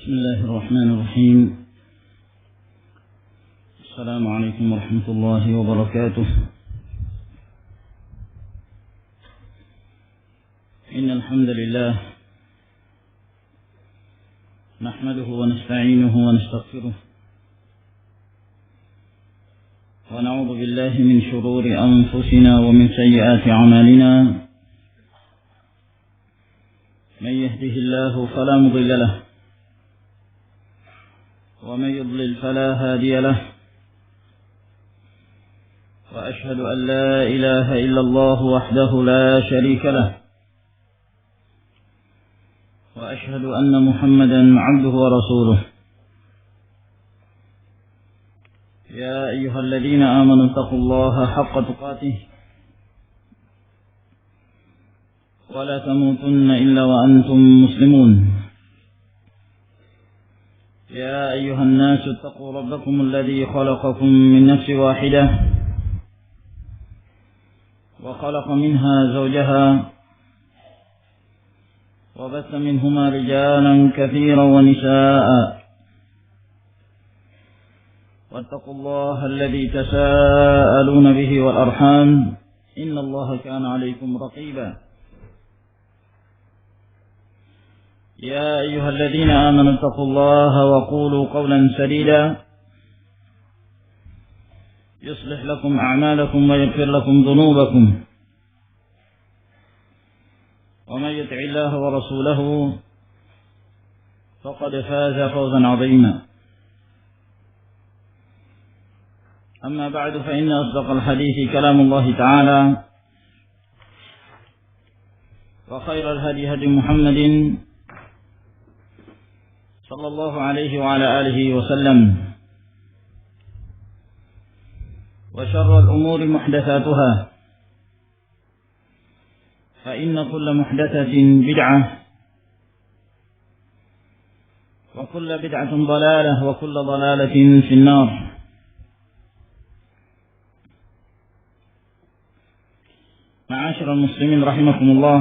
بسم الله الرحمن الرحيم. السلام عليكم ورحمة الله وبركاته. إن الحمد لله نحمده ونستعينه ونستغفره ونعوذ بالله من شرور أنفسنا ومن سيئات أعمالنا. من يهده الله فلا مضل له ومن يضلل فلا هادي له، وأشهد أن لا إله إلا الله وحده لا شريك له، وأشهد أن محمدا عبده ورسوله. يا أيها الذين آمنوا اتقوا الله حق تقاته ولا تموتن إلا وأنتم مسلمون. يا أيها الناس اتقوا ربكم الذي خلقكم من نفس واحدة وخلق منها زوجها وبث منهما رجالا كثيرا ونساء، واتقوا الله الذي تساءلون به والأرحام إن الله كان عليكم رقيبا. يا أيها الذين آمنوا اتقوا الله وقولوا قولا سديدا يصلح لكم أعمالكم ويغفر لكم ذنوبكم، ومن يطع الله ورسوله فقد فاز فوزا عظيما. أما بعد، فإن أصدق الحديث كلام الله تعالى، وخير الهدي هدي محمد صلى الله عليه وعلى آله وسلم، وشر الأمور محدثاتها، فإن كل محدثة بدعة، وكل بدعة ضلالة، وكل ضلالة في النار. معاشر المسلمين رحمكم الله،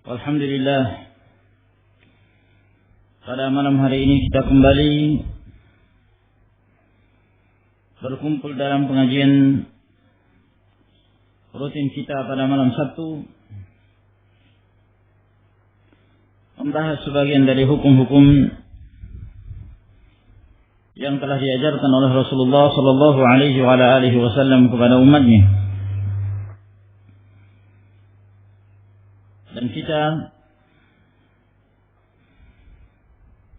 walhamdulillah, pada malam hari ini kita kembali berkumpul dalam pengajian rutin kita pada malam Sabtu, membahas sebagian dari hukum-hukum yang telah diajarkan oleh Rasulullah sallallahu alaihi wasallam kepada umatnya. Dan kita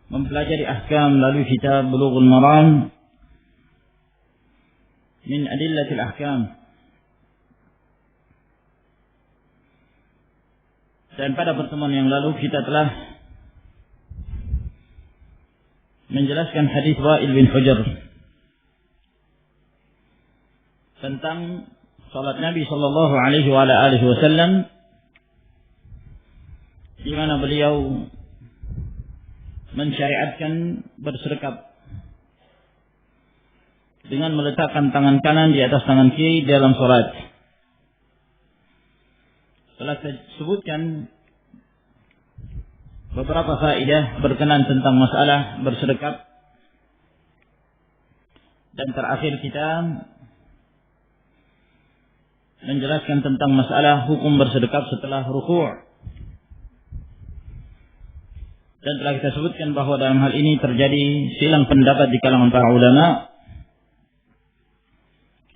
mempelajari ahkam lalu kita Bulughul Maram min adillatil ahkam. Dan pada pertemuan yang lalu kita telah menjelaskan hadis Wa'il bin Hujr tentang salat Nabi sallallahu alaihi wasallam, di mana beliau mensyariatkan bersedekap dengan meletakkan tangan kanan di atas tangan kiri dalam salat. Telah saya sebutkan beberapa faedah berkenaan tentang masalah bersedekap, dan terakhir kita menjelaskan tentang masalah hukum bersedekap setelah rukuk. Dan telah kita sebutkan bahwa dalam hal ini terjadi silang pendapat di kalangan para ulama,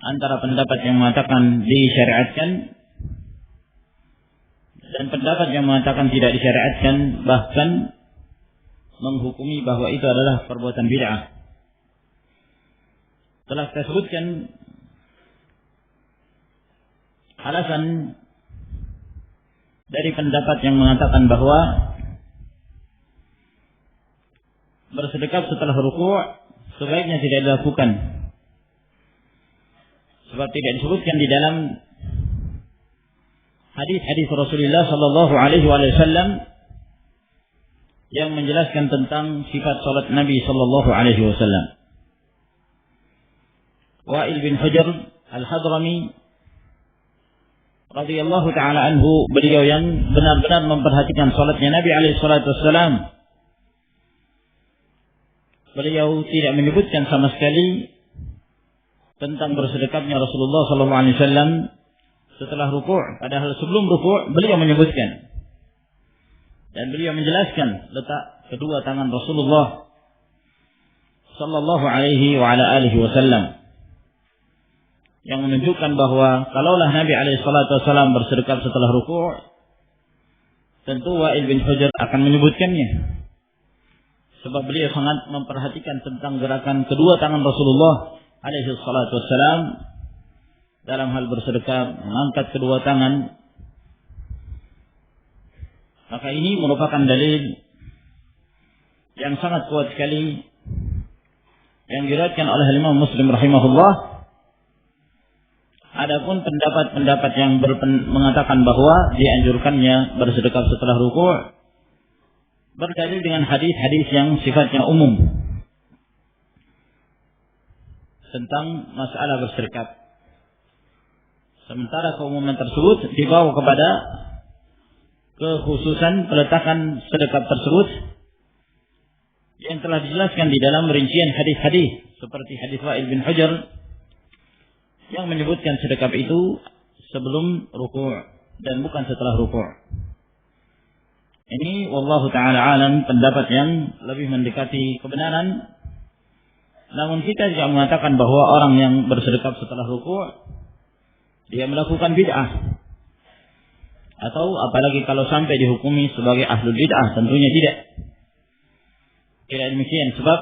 antara pendapat yang mengatakan disyariatkan dan pendapat yang mengatakan tidak disyariatkan, bahkan menghukumi bahwa itu adalah perbuatan bid'ah. Telah kita sebutkan alasan dari pendapat yang mengatakan bahwa bersedekap setelah rukuk sebaiknya tidak dilakukan, sebab tidak disebutkan di dalam hadis-hadis Rasulullah sallallahu alaihi wasallam yang menjelaskan tentang sifat salat Nabi sallallahu alaihi wasallam. Wa'il bin Hujr al-Hadrami radhiyallahu taala anhu, beliau yang benar-benar memperhatikan salatnya Nabi alaihi salatu wassalam. Beliau tidak menyebutkan sama sekali tentang bersedekapnya Rasulullah sallallahu alaihi wasallam setelah ruku', padahal sebelum ruku' beliau menyebutkan. Dan beliau menjelaskan letak kedua tangan Rasulullah sallallahu alaihi wa ala alihi wasallam, yang menunjukkan bahwa kalaulah Nabi alaihi salatu wasallam bersedekap setelah ruku', tentu Wa'il bin Hujr akan menyebutkannya. Sebab beliau sangat memperhatikan tentang gerakan kedua tangan Rasulullah alaihi salatu wasallam dalam hal bersedekap, mengangkat kedua tangan. Maka ini merupakan dalil yang sangat kuat sekali yang diriwayatkan oleh Imam Muslim rahimahullah. Adapun pendapat-pendapat yang mengatakan bahwa dianjurkannya bersedekap setelah ruku' berdalil dengan hadis-hadis yang sifatnya umum tentang masalah bersedekap. Sementara keumuman tersebut dibawa kepada kekhususan peletakan sedekap tersebut yang telah dijelaskan di dalam rincian hadis-hadis, seperti hadis Wa'il bin Hujr yang menyebutkan sedekap itu sebelum ruku' dan bukan setelah ruku'. Ini wallahu ta'ala alam pendapat yang lebih mendekati kebenaran. Namun kita tidak mengatakan bahwa orang yang bersedekap setelah ruku' dia melakukan bid'ah, atau apalagi kalau sampai dihukumi sebagai ahlul bid'ah, tentunya tidak. Tidak demikian, sebab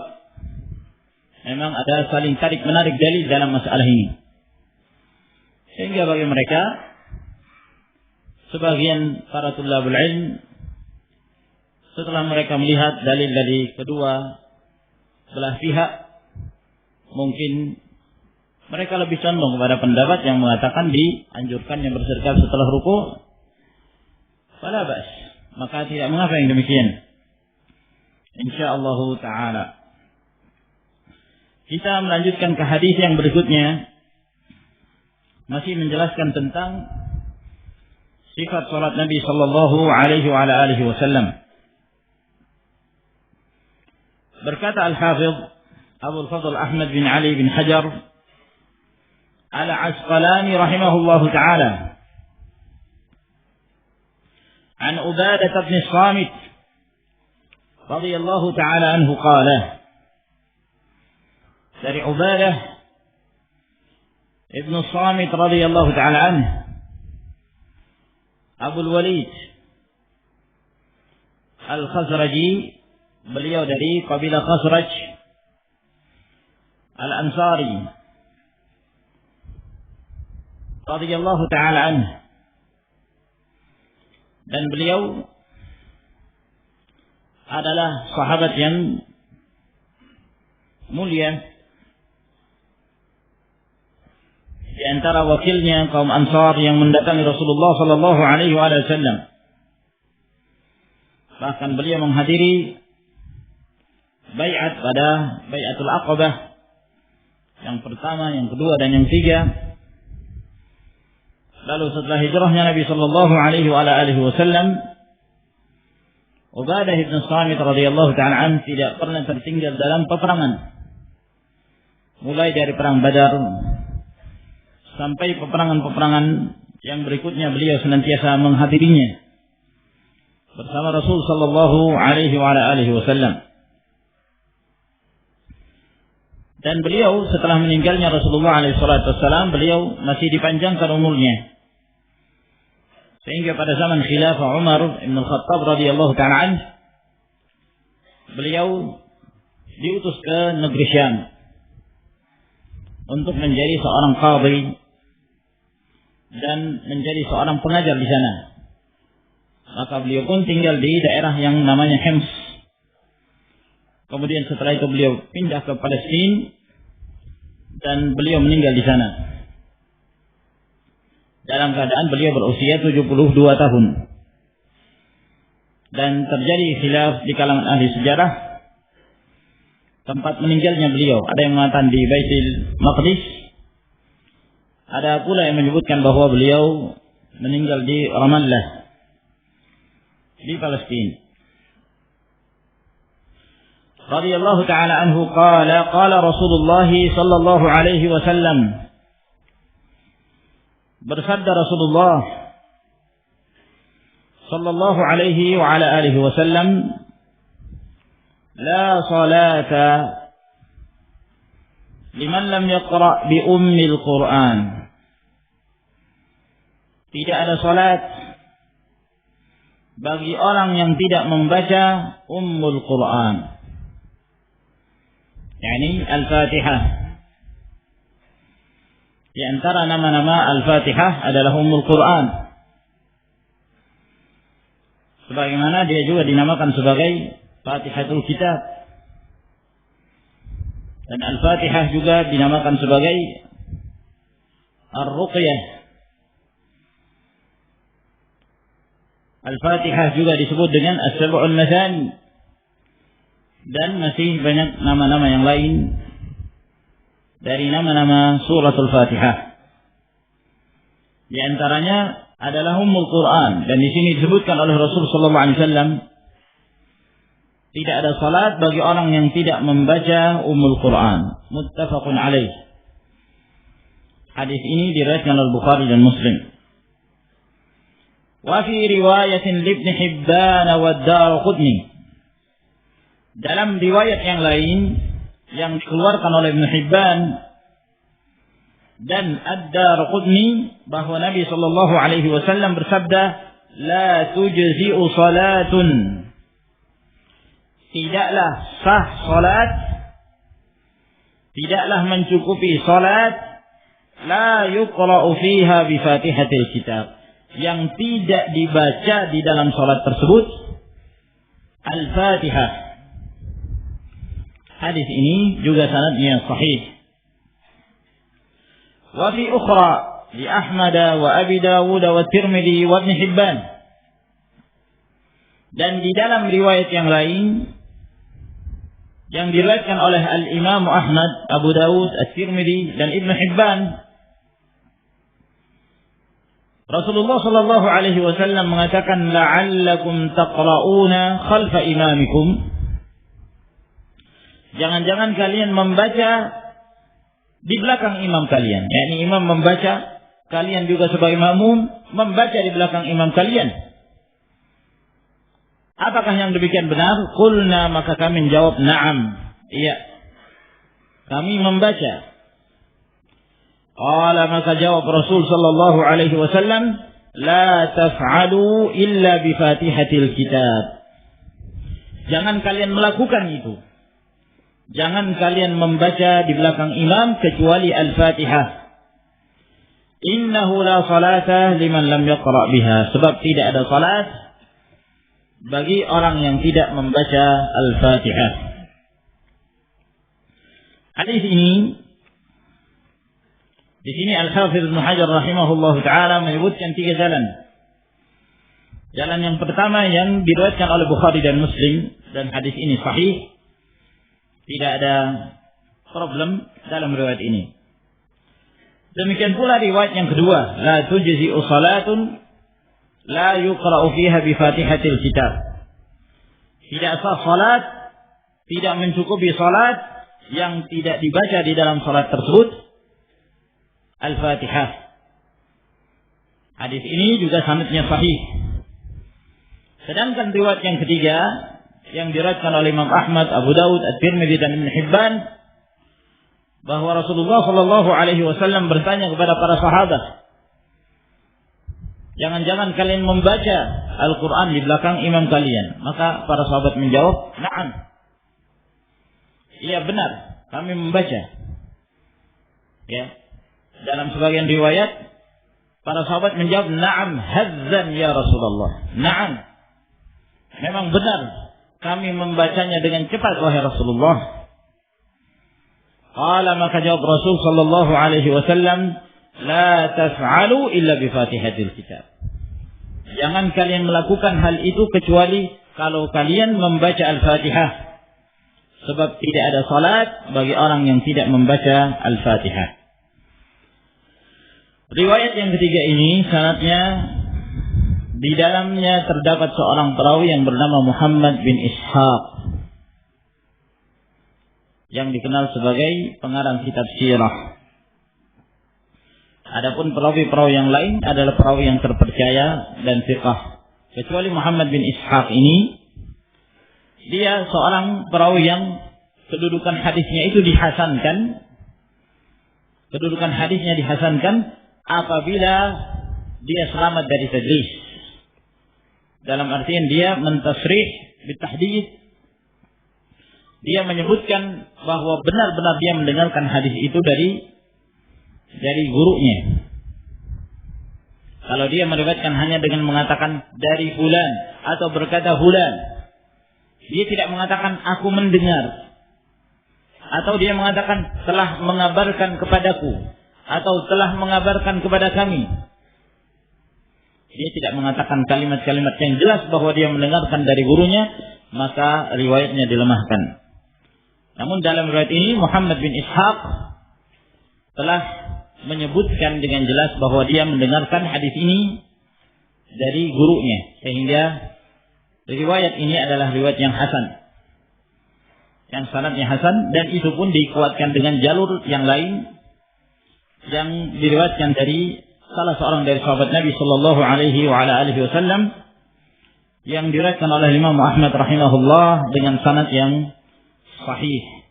memang ada saling tarik menarik dalil dalam masalah ini. Sehingga bagi mereka, sebagian para tulabul ilm, setelah mereka melihat dalil dari kedua belah pihak, mungkin mereka lebih condong kepada pendapat yang mengatakan dianjurkannya bersedekap setelah ruku'. Fala ba's, maka tidak mengapa yang demikian. Insyaallah ta'ala. Kita melanjutkan ke hadis yang berikutnya, masih menjelaskan tentang sifat salat Nabi sallallahu alaihi wa ala alihi wasallam. Berkata Al-Hafidh Abu Al-Fadl Ahmad bin Ali bin Hajar Al-Asqalani rahimahullahu ta'ala an Ubadah bin Samit radhiyallahu ta'ala anhu qala, dari Ubadah Ibn Samit radhiyallahu ta'ala anhu, Abu Walid Al-Khazraji, beliau dari kabilah Khazraj Al-Ansari radhiyallahu ta'ala anhu, dan beliau adalah sahabat yang mulia. Di antara wakilnya kaum Ansar yang mendatangi Rasulullah sallallahu alaihi wasallam. Bahkan beliau menghadiri bai'at pada bai'atul Aqabah yang pertama, yang kedua dan yang ketiga. Lalu setelah hijrahnya Nabi sallallahu alaihi wasallam, Ubadah bin Samit radhiyallahu ta'ala anhu tidak pernah tertinggal dalam peperangan. Mulai dari perang Badar sampai peperangan-peperangan yang berikutnya beliau senantiasa menghadirinya bersama Rasul sallallahu alaihi wasallam. Dan beliau setelah meninggalnya Rasulullah alaihi wasallam, beliau masih dipanjangkan umurnya. Sehingga pada zaman khilafah Umar bin Al-Khattab radhiyallahu ta'ala anhu, beliau diutus ke negeri Syam untuk menjadi seorang qadhi dan menjadi seorang pengajar di sana. Maka beliau pun tinggal di daerah yang namanya Hims. Kemudian setelah itu beliau pindah ke Palestina dan beliau meninggal di sana. Dalam keadaan beliau berusia 72 tahun. Dan terjadi khilaf di kalangan ahli sejarah tempat meninggalnya beliau. Ada yang mengatakan di Baitul Maqdis. Ada pula yang menyebutkan bahwa beliau meninggal di Ramallah di Palestina. Radhiyallahu ta'ala anhu qala Rasulullah sallallahu alaihi wasallam, bersabda Rasulullah sallallahu alaihi wa ala alihi wasallam, la salata liman lam yaqra bi ummil Qur'an. Tidak ada salat bagi orang yang tidak membaca ummul Qur'an, yakni Al-Fatihah. Di antara nama-nama Al-Fatihah adalah ummul Qur'an, sebagaimana dia juga dinamakan sebagai Fatihatul Kitab, dan Al-Fatihah juga dinamakan sebagai Ar-Ruqyah. Al-Fatihah juga disebut dengan As-Sab'ul Mathani, dan masih banyak nama-nama yang lain dari nama-nama suratul Fatihah. Di antaranya adalah Ummul Quran, dan di sini disebutkan oleh Rasul sallallahu alaihi wasallam, tidak ada salat bagi orang yang tidak membaca Ummul Quran. Muttafaqun alaih. Hadis ini diriwayatkan oleh Bukhari dan Muslim. Wa fi riwayatin Ibn Hibban wa Ad-Darqutni. Dalam riwayat yang lain yang dikeluarkan oleh Ibn Hibban dan Ad-Darqutni, bahwa Nabi sallallahu alaihi wasallam bersabda, la tujzi'u salatun, tidaklah sah salat, tidaklah mencukupi salat, la yuqra'u fiha bi Fatihatil Kitab, yang tidak dibaca di dalam salat tersebut Al-Fatihah. Hadis ini juga sanadnya sahih. Wa fi ukhra li Ahmad wa Abi Dawud wa Tirmidzi wa Ibn Hibban. Dan di dalam riwayat yang lain yang diriwayatkan oleh Al-Imam Ahmad, Abu Dawud, At-Tirmidzi dan Ibn Hibban, Rasulullah sallallahu alaihi wasallam mengatakan, la'allakum taqra'una khalfa imamikum. Jangan-jangan kalian membaca di belakang imam kalian. yakni imam membaca, kalian juga sebagai makmum membaca di belakang imam kalian. Apakah yang demikian benar? Qulna, maka kami menjawab, na'am, iya, kami membaca. Qala, maka jawab Rasul sallallahu alaihi wasallam, la taf'alu illa bi Fatihatil Kitab. Jangan kalian melakukan itu. Jangan kalian membaca di belakang imam kecuali Al-Fatihah. Innahu la salata liman lam yaqra' biha. Sebab tidak ada salat bagi orang yang tidak membaca Al-Fatihah. Hadis ini, di sini Al-Hafidz Ibnu Hajar rahimahullahu taala menyebutkan 3 jalan. Jalan yang pertama yang diriwayatkan oleh Bukhari dan Muslim, dan hadis ini sahih. Tidak ada problem dalam riwayat ini. Demikian pula riwayat yang kedua, la tujzi'u salatun la yuqra'u fiha bi Fatihatil Kitab. Tidak sah salat, tidak mencukupi salat yang tidak dibaca di dalam salat tersebut Al-Fatihah. Hadis ini juga sanadnya sahih. Sedangkan riwayat yang ketiga yang diriwayatkan oleh Imam Ahmad, Abu Dawud, At-Tirmidzi dan Ibn Hibban, bahwa Rasulullah sallallahu alaihi wasallam bertanya kepada para sahabat, jangan-jangan kalian membaca Al-Quran di belakang imam kalian? Maka para sahabat menjawab, na'am, iya benar, kami membaca. Ya, dalam sebagian riwayat para sahabat menjawab, na'am hazzan ya Rasulullah. Na'am, memang benar, kami membacanya dengan cepat wahai Rasulullah. Qala, maka jawab Rasul sallallahu alaihi wasallam, la taf'alu illa bi Fatihatil Kitab. Jangan kalian melakukan hal itu kecuali kalau kalian membaca Al-Fatihah. Sebab tidak ada salat bagi orang yang tidak membaca Al-Fatihah. Riwayat yang ketiga ini sanadnya di dalamnya terdapat seorang perawi yang bernama Muhammad bin Ishaq yang dikenal sebagai pengarang kitab sirah. Adapun perawi-perawi yang lain adalah perawi yang terpercaya dan thiqah. Kecuali Muhammad bin Ishaq ini, dia seorang perawi yang kedudukan hadisnya itu dihasankan. Kedudukan hadisnya dihasankan apabila dia selamat dari tadlis. Dalam artian dia mentasrih bitahdits. Dia menyebutkan bahwa benar-benar dia mendengarkan hadis itu dari gurunya. Kalau dia meriwayatkan hanya dengan mengatakan dari fulan atau berkata fulan, dia tidak mengatakan aku mendengar, atau dia mengatakan telah mengabarkan kepadaku, atau telah mengabarkan kepada kami. Dia tidak mengatakan kalimat-kalimat yang jelas bahwa dia mendengarkan dari gurunya, maka riwayatnya dilemahkan. Namun dalam riwayat ini Muhammad bin Ishaq telah menyebutkan dengan jelas bahwa dia mendengarkan hadis ini dari gurunya, sehingga riwayat ini adalah riwayat yang hasan, yang sanadnya hasan, dan itu pun dikuatkan dengan jalur yang lain yang diriwayatkan dari salah seorang dari sahabat Nabi sallallahu alaihi wasallam yang diriwayatkan oleh Imam Ahmad rahimahullah dengan sanad yang sahih.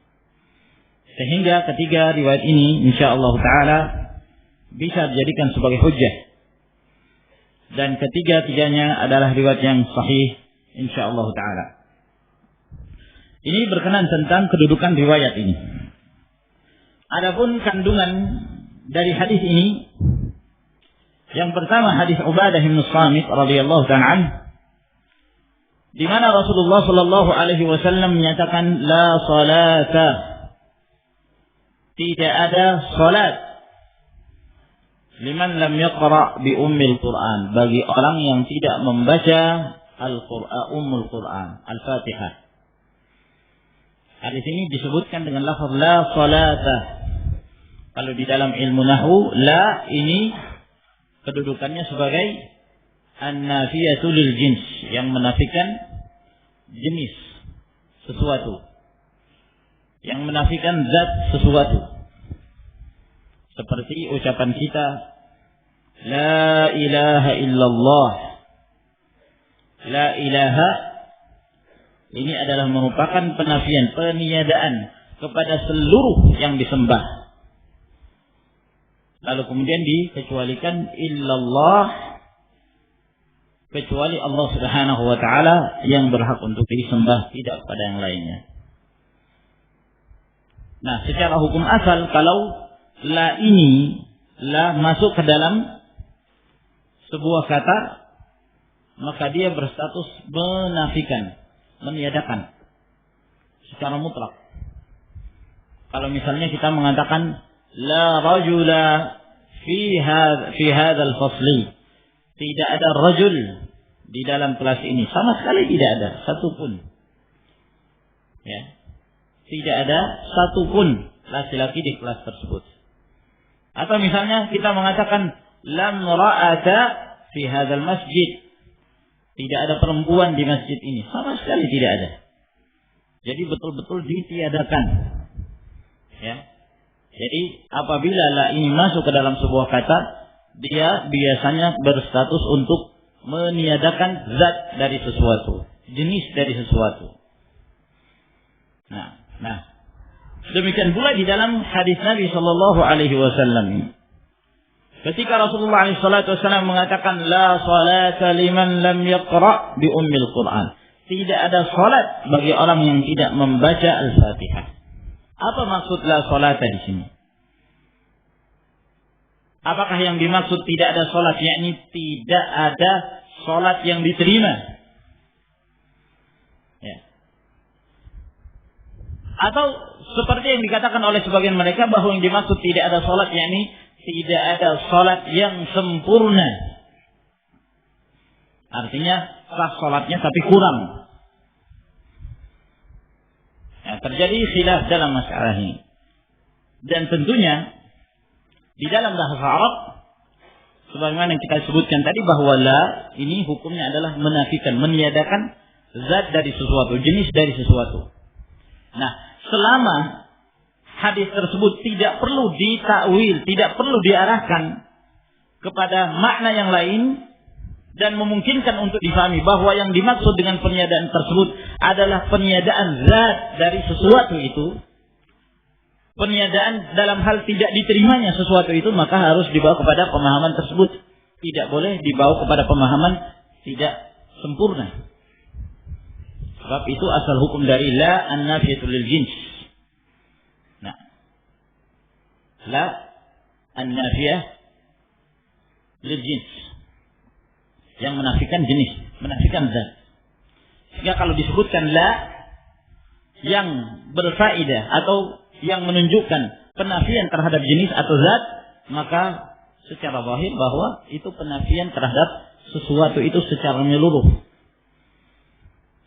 Sehingga ketiga riwayat ini insyaallah taala bisa dijadikan sebagai hujjah. Dan ketiga-tiganya adalah riwayat yang sahih insyaallah taala. Ini berkenaan tentang kedudukan riwayat ini. Adapun kandungan dari hadis ini, yang pertama hadis Ubadah bin Samit radhiyallahu ta'ala anhu, di mana Rasulullah sallallahu alaihi wasallam menyatakan la salata, tidak ada salat liman lam yaqra bi ummil Quran, bagi orang yang tidak membaca Al-Qur'an, Ummul Quran, Al-Fatihah. Hadis ini disebutkan dengan lafaz la salata. Kalau di dalam ilmu nahwu, la ini kedudukannya sebagai an-nafiyatu lil jins, yang menafikan jenis sesuatu, yang menafikan zat sesuatu. Seperti ucapan kita la ilaha illallah. La ilaha ini adalah merupakan penafian, peniadaan kepada seluruh yang disembah. Lalu kemudian dikecualikan illallah, kecuali Allah Subhanahu wa taala yang berhak untuk disembah, tidak pada yang lainnya. Nah, secara hukum asal kalau la ini masuk ke dalam sebuah kata, maka dia berstatus menafikan, meniadakan secara mutlak. Kalau misalnya kita mengatakan la rajula fi hadzal fasli, tidak ada rajul di dalam kelas ini, sama sekali tidak ada satupun. Ya. Tidak ada satupun laki-laki di kelas tersebut. Atau misalnya kita mengatakan lam ra'ata fi hadzal masjid, tidak ada perempuan di masjid ini, sama sekali tidak ada. Jadi betul-betul ditiadakan. Ya. Jadi apabila la ini masuk ke dalam sebuah kata, dia biasanya berstatus untuk meniadakan zat dari sesuatu, jenis dari sesuatu. Nah, demikian pula di dalam hadis Nabi sallallahu alaihi wasallam. Ketika Rasulullah SAW mengatakan la salata liman lam yaqra bi ummil Quran, tidak ada salat bagi orang yang tidak membaca Al-Fatihah. Apa maksud la salata di sini? Apakah yang dimaksud tidak ada salat, yakni tidak ada salat yang diterima? Ya. Atau seperti yang dikatakan oleh sebagian mereka bahwa yang dimaksud tidak ada salat, yakni tidak ada salat yang sempurna. Artinya sah salatnya tapi kurang. Ya, terjadi khilaf dalam masalah ini. Dan tentunya di dalam bahasa Arab Sebagaimana yang kita sebutkan tadi bahwa la ini hukumnya adalah menafikan, meniadakan zat dari sesuatu, jenis dari sesuatu. Nah, selama hadis tersebut tidak perlu ditakwil, tidak perlu diarahkan kepada makna yang lain dan memungkinkan untuk difahami bahwa yang dimaksud dengan peniadaan tersebut adalah peniadaan zat dari sesuatu itu, peniadaan dalam hal tidak diterimanya sesuatu itu, maka harus dibawa kepada pemahaman tersebut. Tidak boleh dibawa kepada pemahaman tidak sempurna. Sebab itu asal hukum dari la an-nafiyatu lil jins. Nah, la an-nafiyah lil jins, yang menafikan jenis, menafikan zat. Sehingga kalau disebutkan la yang berfaedah atau yang menunjukkan penafian terhadap jenis atau zat, maka secara zahir bahwa itu penafian terhadap sesuatu itu secara menyeluruh.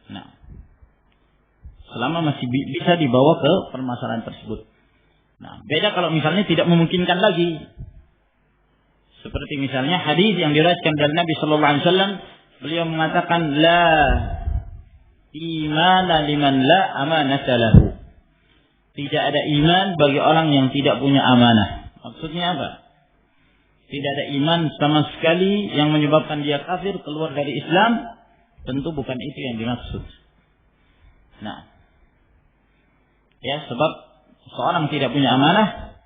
Nah, selama masih bisa dibawa ke permasalahan tersebut. Nah, beda kalau misalnya tidak memungkinkan lagi. Seperti misalnya hadis yang diriwayatkan dari Nabi sallallahu alaihi wasallam, beliau mengatakan la imana liman la amanata lahu. Tidak ada iman bagi orang yang tidak punya amanah. Maksudnya apa? Tidak ada iman sama sekali yang menyebabkan dia kafir, keluar dari Islam. Tentu bukan itu yang dimaksud. Nah, ya, sebab seorang tidak punya amanah,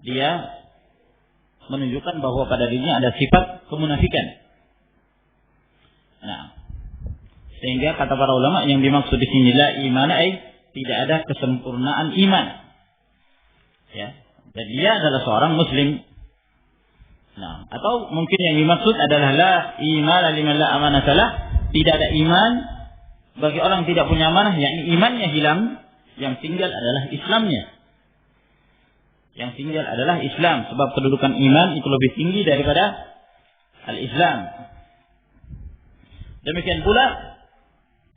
dia menunjukkan bahwa pada dirinya ada sifat kemunafikan. Nah, sehingga kata para ulama yang dimaksud di sini la imana tidak ada kesempurnaan iman. Ya, dan dia adalah seorang muslim. Nah, atau mungkin yang dimaksud adalah la imana liman la amanata lah, tidak ada iman bagi orang yang tidak punya amanah, yakni imannya hilang, yang tinggal adalah Islamnya. Yang tinggal adalah Islam, sebab kedudukan iman itu lebih tinggi daripada al-Islam. Demikian pula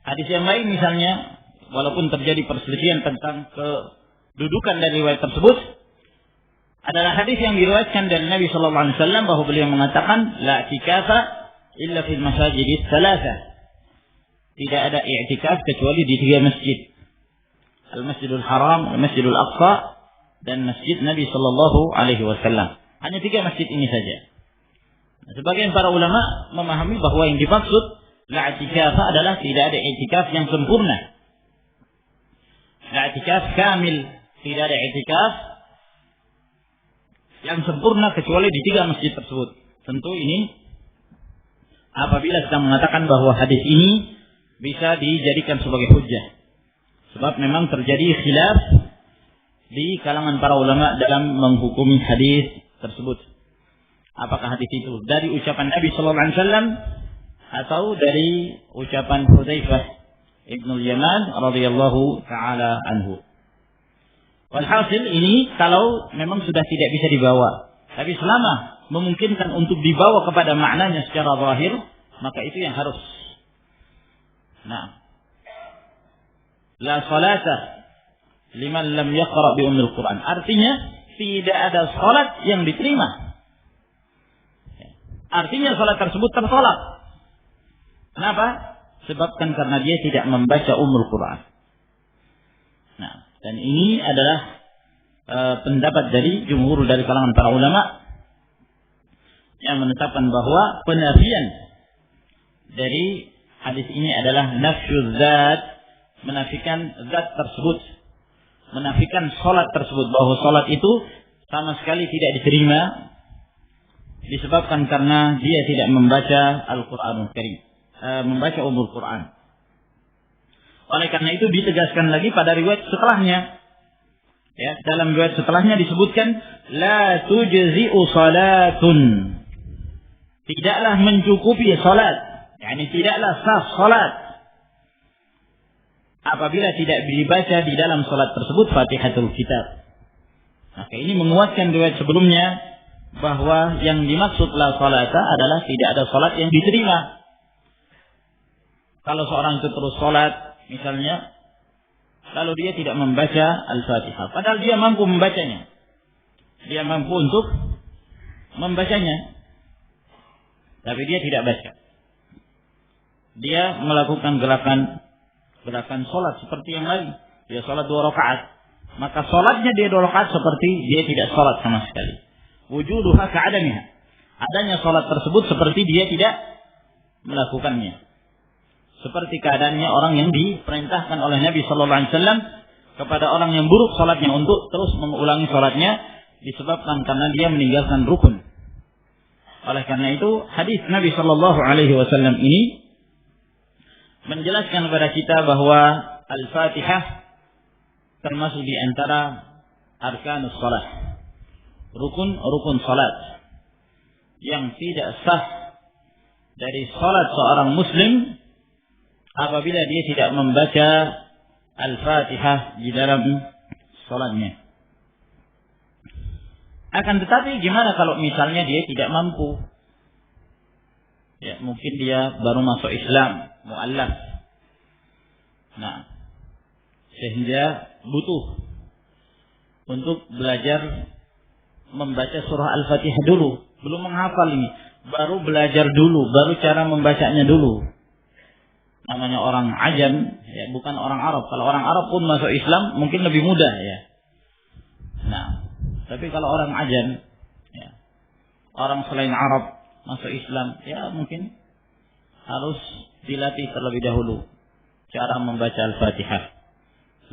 hadis yang lain misalnya, walaupun terjadi perselisihan tentang kedudukan dari riwayat tersebut, adalah hadis yang diriwayatkan dari Nabi sallallahu alaihi wasallam bahwa beliau mengatakan la i'tikafa illa fil masajidis tsalatsa. Tidak ada i'tikaf kecuali di 3 masjid. Al-Masjidul Haram, Al-Masjidul Aqsa, dan Masjid Nabi sallallahu alaihi wasallam. Hanya 3 masjid ini saja. Nah, sebagian para ulama memahami bahwa yang dimaksud la i'tikaf adalah tidak ada i'tikaf yang sempurna. La i'tikaf kamil, tidak ada i'tikaf yang sempurna kecuali di 3 masjid tersebut. Tentu ini apabila kita mengatakan bahwa hadis ini bisa dijadikan sebagai hujjah. Sebab memang terjadi khilaf di kalangan para ulama dalam menghukumi hadis tersebut. Apakah hadis itu dari ucapan Nabi sallallahu alaihi wasallam atau dari ucapan Hudzaifah Ibnul Yaman radhiyallahu taala anhu. Walhasil ini kalau memang sudah tidak bisa dibawa, tapi selama memungkinkan untuk dibawa kepada maknanya secara zahir, maka itu yang harus. Nah, la salata liman lam yaqra bi ummil Quran. Artinya tidak ada salat yang diterima. Artinya salat tersebut tertolak. Kenapa? Sebabkan karena dia tidak membaca ummul Quran. Nah, dan ini adalah pendapat dari jumhur dari kalangan para ulama yang menetapkan bahwa penafian dari hadis ini adalah nafyuz zat, menafikan zat tersebut, menafikan salat tersebut, bahwa salat itu sama sekali tidak diterima disebabkan karena dia tidak membaca Al-Qur'anul Karim, membaca ummul Quran. Oleh karena itu ditegaskan lagi pada riwayat setelahnya. Ya, dalam riwayat setelahnya disebutkan la tujzi'u salatun. Tidaklah mencukupi salat, yakni tidaklah sah salat apabila tidak dibaca di dalam salat tersebut Fatihatul Kitab. Maka ini menguatkan riwayat sebelumnya bahwa yang dimaksud la salata adalah tidak ada salat yang diterima. Kalau seorang itu terus salat misalnya, lalu dia tidak membaca Al-Fatihah, padahal dia mampu membacanya, dia mampu untuk membacanya, tapi dia tidak baca. Dia melakukan gerakan sholat seperti yang lain. Dia sholat 2 rakaat, maka sholatnya dia 2 rakaat seperti dia tidak sholat sama sekali. Wujuduha ka'adamiha. Adanya sholat tersebut seperti dia tidak melakukannya. Seperti keadaannya orang yang diperintahkan oleh Nabi Sallallahu Alaihi Wasallam kepada orang yang buruk sholatnya untuk terus mengulangi sholatnya, disebabkan karena dia meninggalkan rukun. Oleh karena itu hadis Nabi Sallallahu Alaihi Wasallam ini menjelaskan kepada kita bahwa Al-Fatihah termasuk di antara arkanus salat, rukun salat yang tidak sah dari salat seorang muslim apabila dia tidak membaca Al-Fatihah di dalam salatnya. Akan tetapi gimana kalau misalnya dia tidak mampu? Ya, mungkin dia baru masuk Islam, mu'allaf. Nah, sehingga butuh untuk belajar membaca surah Al-Fatihah dulu. Belum menghafal ini, baru belajar dulu, baru cara membacanya dulu. Namanya orang ajam, ya, bukan orang Arab. Kalau orang Arab pun masuk Islam mungkin lebih mudah, ya. Nah, tapi kalau orang ajam, ya, orang selain Arab masuk Islam, ya mungkin harus dilatih terlebih dahulu cara membaca Al-Fatihah.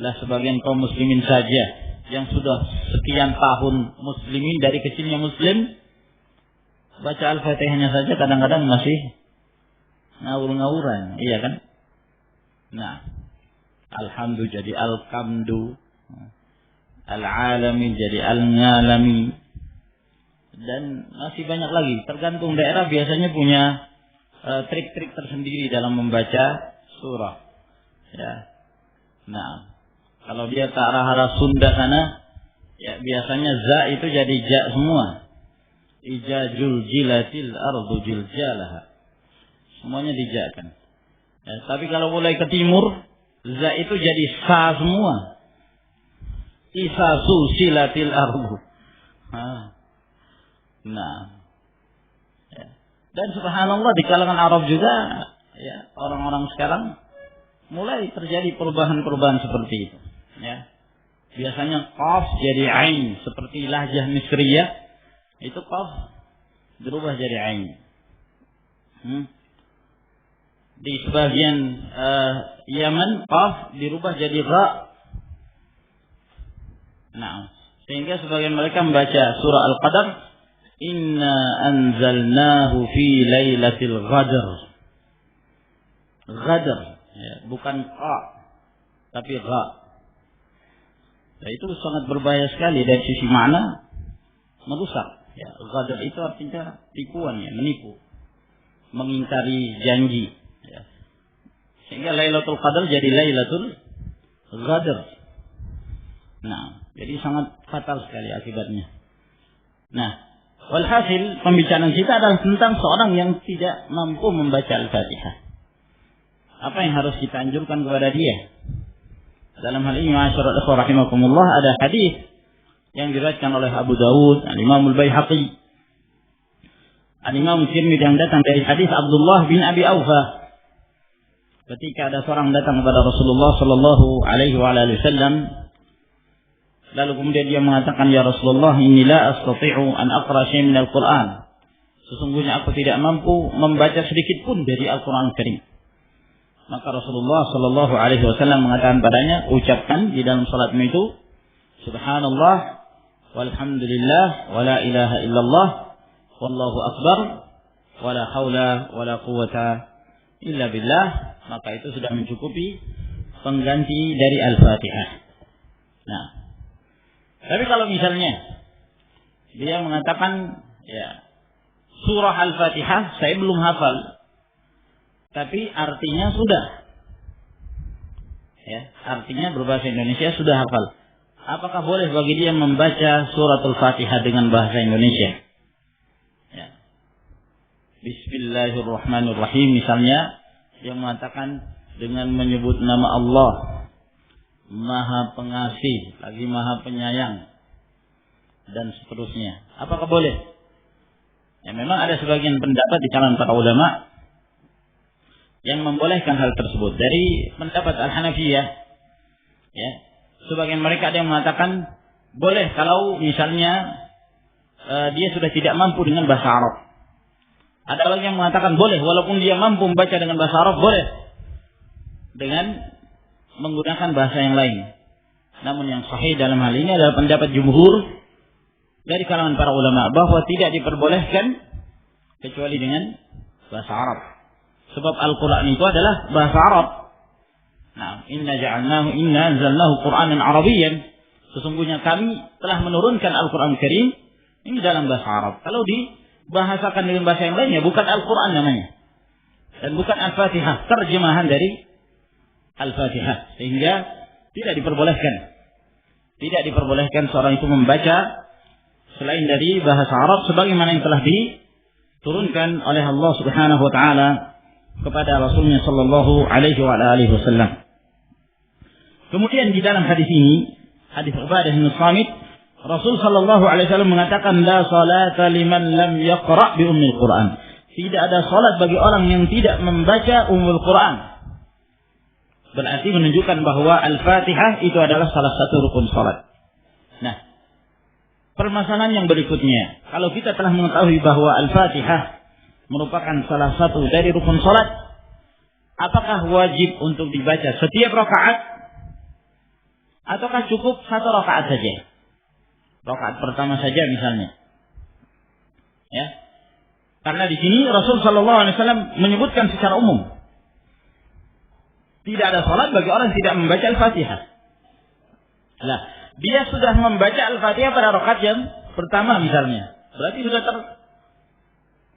Lah sebagian kaum muslimin saja yang sudah sekian tahun muslimin, dari kecilnya muslim, baca Al-Fatihahnya saja kadang-kadang masih ngawur-ngawuran, iya kan? Nah, alhamdu jadi al-kamdu, al-alami jadi al-ngalami, dan masih banyak lagi. Tergantung daerah biasanya punya trik-trik tersendiri dalam membaca surah. Ya. Nah, kalau dia ke arah Sunda sana, ya biasanya za itu jadi ja semua. Ijajul jilatil ardu jiljalaha. Semuanya dijakan. Ya, tapi kalau mulai ke timur, za itu jadi sa semua. Isasu silatil ardu. Nah, ya. Dan subhanallah di kalangan Arab juga, ya, orang-orang sekarang mulai terjadi perubahan-perubahan seperti itu. Ya, biasanya qaf jadi ain seperti lahjah Misriyah, itu qaf berubah jadi ain. Di sebagian Yaman qaf dirubah jadi ra. Nah, sehingga sebagian mereka membaca surah Al-Qadar, inna anzalnahu fi lailatul qadar. Qadar, ya, bukan qa tapi ra. Nah, itu sangat berbahaya sekali dari sisi makna, merusak. Ya, qadar itu artinya tipuan, ya, menipu, mengingkari janji. Ya. Sehingga Lailatul Qadar jadi Lailatul Qadar. Nah, jadi sangat fatal sekali akibatnya. Nah, walhasil pembicaraan kita adalah tentang seorang yang tidak mampu membaca Al-Fatihah. Apa yang harus kita anjurkan kepada dia? Dalam hal ini, ma'asyiral ikhwah rahimakumullah, ada hadis yang diriwayatkan oleh Abu Dawud, Al-Imam Al-Baihaqi, Al-Imam Tirmidzi, yang datang dari hadis Abdullah bin Abi Aufa. Ketika ada seorang datang kepada Rasulullah sallallahu alaihi wasallam, lalu kemudian dia mengatakan, ya Rasulullah, inni la astati'u an aqra syai'an min al-Qur'an. Sesungguhnya aku tidak mampu membaca sedikit pun dari Al-Qur'an Karim. Maka Rasulullah sallallahu alaihi wasallam mengatakan padanya, ucapkan di dalam salatmu itu, subhanallah walhamdulillah wa la ilaha illallah wallahu akbar wa la haula wa la quwwata illa billah. Maka itu sudah mencukupi pengganti dari Al-Fatihah. Nah, tapi kalau misalnya dia mengatakan, ya, surah Al-Fatihah saya belum hafal, tapi artinya sudah, ya, artinya berbahasa Indonesia sudah hafal. Apakah boleh bagi dia membaca suratul Fatihah dengan bahasa Indonesia? Ya. Bismillahirrahmanirrahim misalnya, yang mengatakan dengan menyebut nama Allah, Maha Pengasih, lagi Maha Penyayang, dan seterusnya. Apakah boleh? Ya, memang ada sebagian pendapat di kalangan para ulama yang membolehkan hal tersebut. Dari pendapat Al-Hanafiyah, ya, sebagian mereka ada yang mengatakan boleh kalau misalnya dia sudah tidak mampu dengan bahasa Arab. Ada lagi yang mengatakan boleh walaupun dia mampu membaca dengan bahasa Arab, boleh dengan menggunakan bahasa yang lain. Namun yang sahih dalam hal ini adalah pendapat jumhur dari kalangan para ulama bahwa tidak diperbolehkan kecuali dengan bahasa Arab. Sebab Al-Quran itu adalah bahasa Arab. Nah, inna anzalnahu Qur'anan Arabiyyan. Sesungguhnya kami telah menurunkan Al-Quran Karim ini dalam bahasa Arab. Kalau dibahasakan dengan bahasa yang lainnya, bukan Al-Quran namanya. Dan bukan Al-Fatihah, terjemahan dari Al-Fatihah. Sehingga tidak diperbolehkan. Tidak diperbolehkan seorang itu membaca selain dari bahasa Arab sebagaimana yang telah diturunkan oleh Allah Subhanahu wa taala kepada Rasulnya sallallahu alaihi wa alihi wasallam. Kemudian di dalam hadis ini, hadis Ubadah bin Samit, Rasul sallallahu alaihi wasallam mengatakan la salata liman lam yaqra bi ummil Quran. Tidak ada salat bagi orang yang tidak membaca Ummul Quran. Berarti menunjukkan bahwa Al-Fatihah itu adalah salah satu rukun salat. Nah, permasalahan yang berikutnya, kalau kita telah mengetahui bahwa Al-Fatihah merupakan salah satu dari rukun salat, apakah wajib untuk dibaca setiap rakaat ataukah cukup satu rakaat saja? Rakaat pertama saja misalnya. Ya. Karena di sini Rasul sallallahu alaihi wasallam menyebutkan secara umum tidak ada salat bagi orang yang tidak membaca Al-Fatihah. Nah, dia sudah membaca Al-Fatihah pada rakaat yang pertama misalnya. Berarti sudah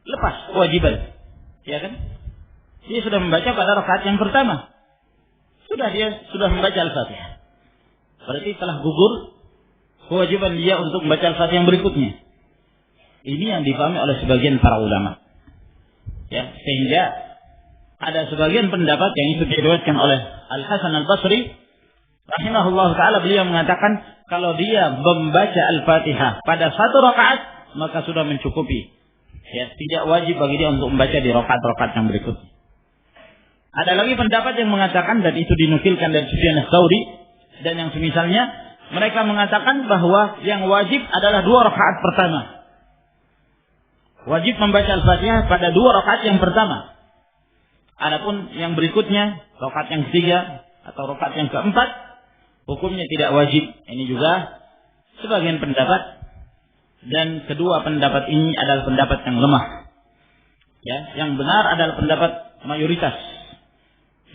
terlepas kewajiban. Ya kan? Dia sudah membaca pada rakaat yang pertama. Dia sudah membaca Al-Fatihah. Berarti telah gugur kewajiban dia untuk membaca Al-Fatihah yang berikutnya. Ini yang dipahami oleh sebagian para ulama. Ya, sehingga ada sebagian pendapat yang itu diriwayatkan oleh Al-Hasan Al-Basri rahimahullah ta'ala, beliau mengatakan kalau dia membaca Al-Fatihah pada satu rakaat maka sudah mencukupi. Ya, tidak wajib bagi dia untuk membaca di rakaat-rakaat yang berikutnya. Ada lagi pendapat yang mengatakan, dan itu dinukilkan dari Sufyan Ats-Tsauri dan yang semisalnya, mereka mengatakan bahwa yang wajib adalah 2 rakaat pertama. Wajib membaca Al-Fatihah pada 2 rakaat yang pertama. Adapun yang berikutnya, rakaat yang ketiga atau rakaat yang keempat, hukumnya tidak wajib. Ini juga sebagian pendapat, dan kedua pendapat ini adalah pendapat yang lemah. Ya, yang benar adalah pendapat mayoritas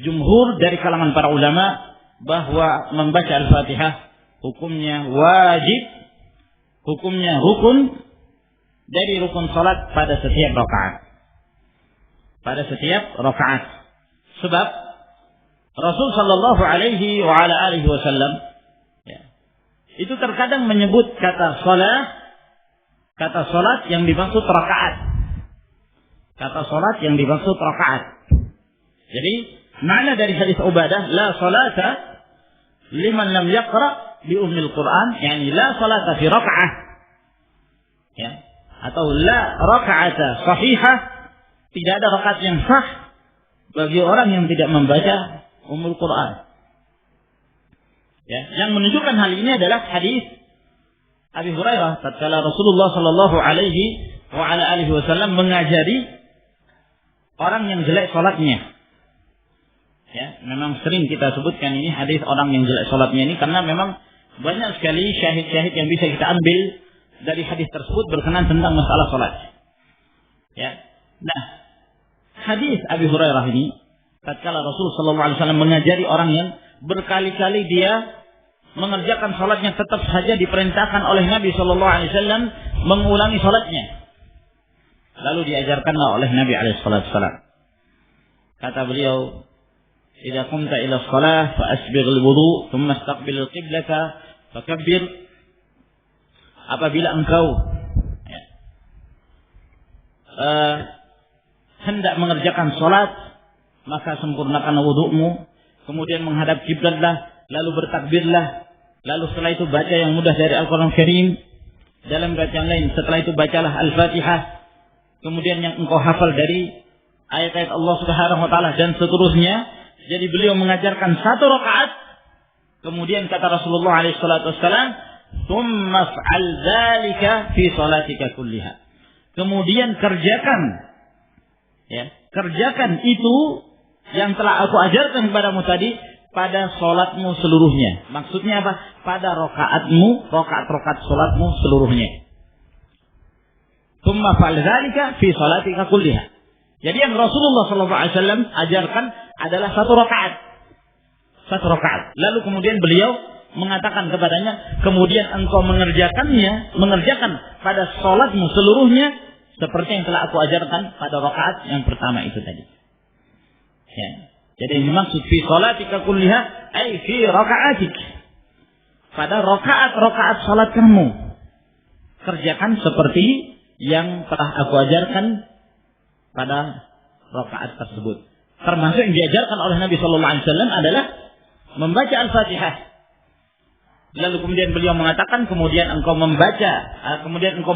jumhur dari kalangan para ulama bahwa membaca Al-Fatihah hukumnya wajib, hukumnya rukun dari rukun salat pada setiap rakaat. Pada setiap rakaat. Sebab Rasul sallallahu alaihi wa ala alihi wasallam ya, itu terkadang menyebut kata salat yang dimaksud rakaat. Kata salat yang dimaksud rakaat. Jadi makna dari hadis Ubadah, la salata liman lam yaqra bi ummil Quran, yakni la salata fi raka'ah. Ya, atau la raka'ata sahihah, tidak ada rakaat yang sah bagi orang yang tidak membaca Ummul Quran. Ya, yang menunjukkan hal ini adalah hadis Abi Hurairah tatkala Rasulullah sallallahu alaihi wa ala alihi wasallam mengajari orang yang jelek salatnya. Ya, memang sering kita sebutkan ini hadis orang yang jelek salatnya ini karena memang banyak sekali syahid-syahid yang bisa kita ambil dari hadis tersebut berkenaan tentang masalah salat. Ya. Nah, hadis Abi Hurairah ini tatkala Rasul sallallahu alaihi wasallam mengajari orang yang berkali-kali dia mengerjakan salatnya tetap saja diperintahkan oleh Nabi sallallahu alaihi wasallam mengulangi salatnya. Lalu diajarkanlah oleh Nabi alaihi wasallam. Kata beliau, "Idza qumta ila shalah fa asbigh al-wudu, thumma istaqbil al-qiblata fakabbir." Apabila engkau hendak mengerjakan salat, maka sempurnakan wudu'mu, kemudian menghadap kiblatlah, lalu bertakbirlah, lalu setelah itu baca yang mudah dari Al-Quran Karim, dalam bacaan lain setelah itu bacalah Al-Fatihah, kemudian yang engkau hafal dari ayat-ayat Allah Subhanahu wa taala dan seterusnya. Jadi beliau mengajarkan 1 rakaat. Kemudian kata Rasulullah alaihi salatu wasallam, "Tsumma fa'al dzalika fi salatika kulliha." Kemudian kerjakan itu yang telah aku ajarkan kepadamu tadi pada salatmu seluruhnya. Maksudnya apa? Pada rakaat salatmu seluruhnya. Tsumma fa'al dzalika fi salatika kulliha. Jadi yang Rasulullah sallallahu alaihi wasallam ajarkan adalah 1 rakaat. 1 rakaat. Lalu kemudian beliau mengatakan kepadanya, kemudian engkau mengerjakan pada salatmu seluruhnya seperti yang telah aku ajarkan pada rakaat yang pertama itu tadi. Ya. Jadi yang dimaksud fi salatika kulliha ay fi raka'atik. Pada rakaat salat kamu kerjakan seperti yang telah aku ajarkan pada rakaat tersebut. Termasuk yang diajarkan oleh Nabi sallallahu alaihi wasallam adalah membaca Al-Fatihah. Lalu kemudian beliau mengatakan, kemudian engkau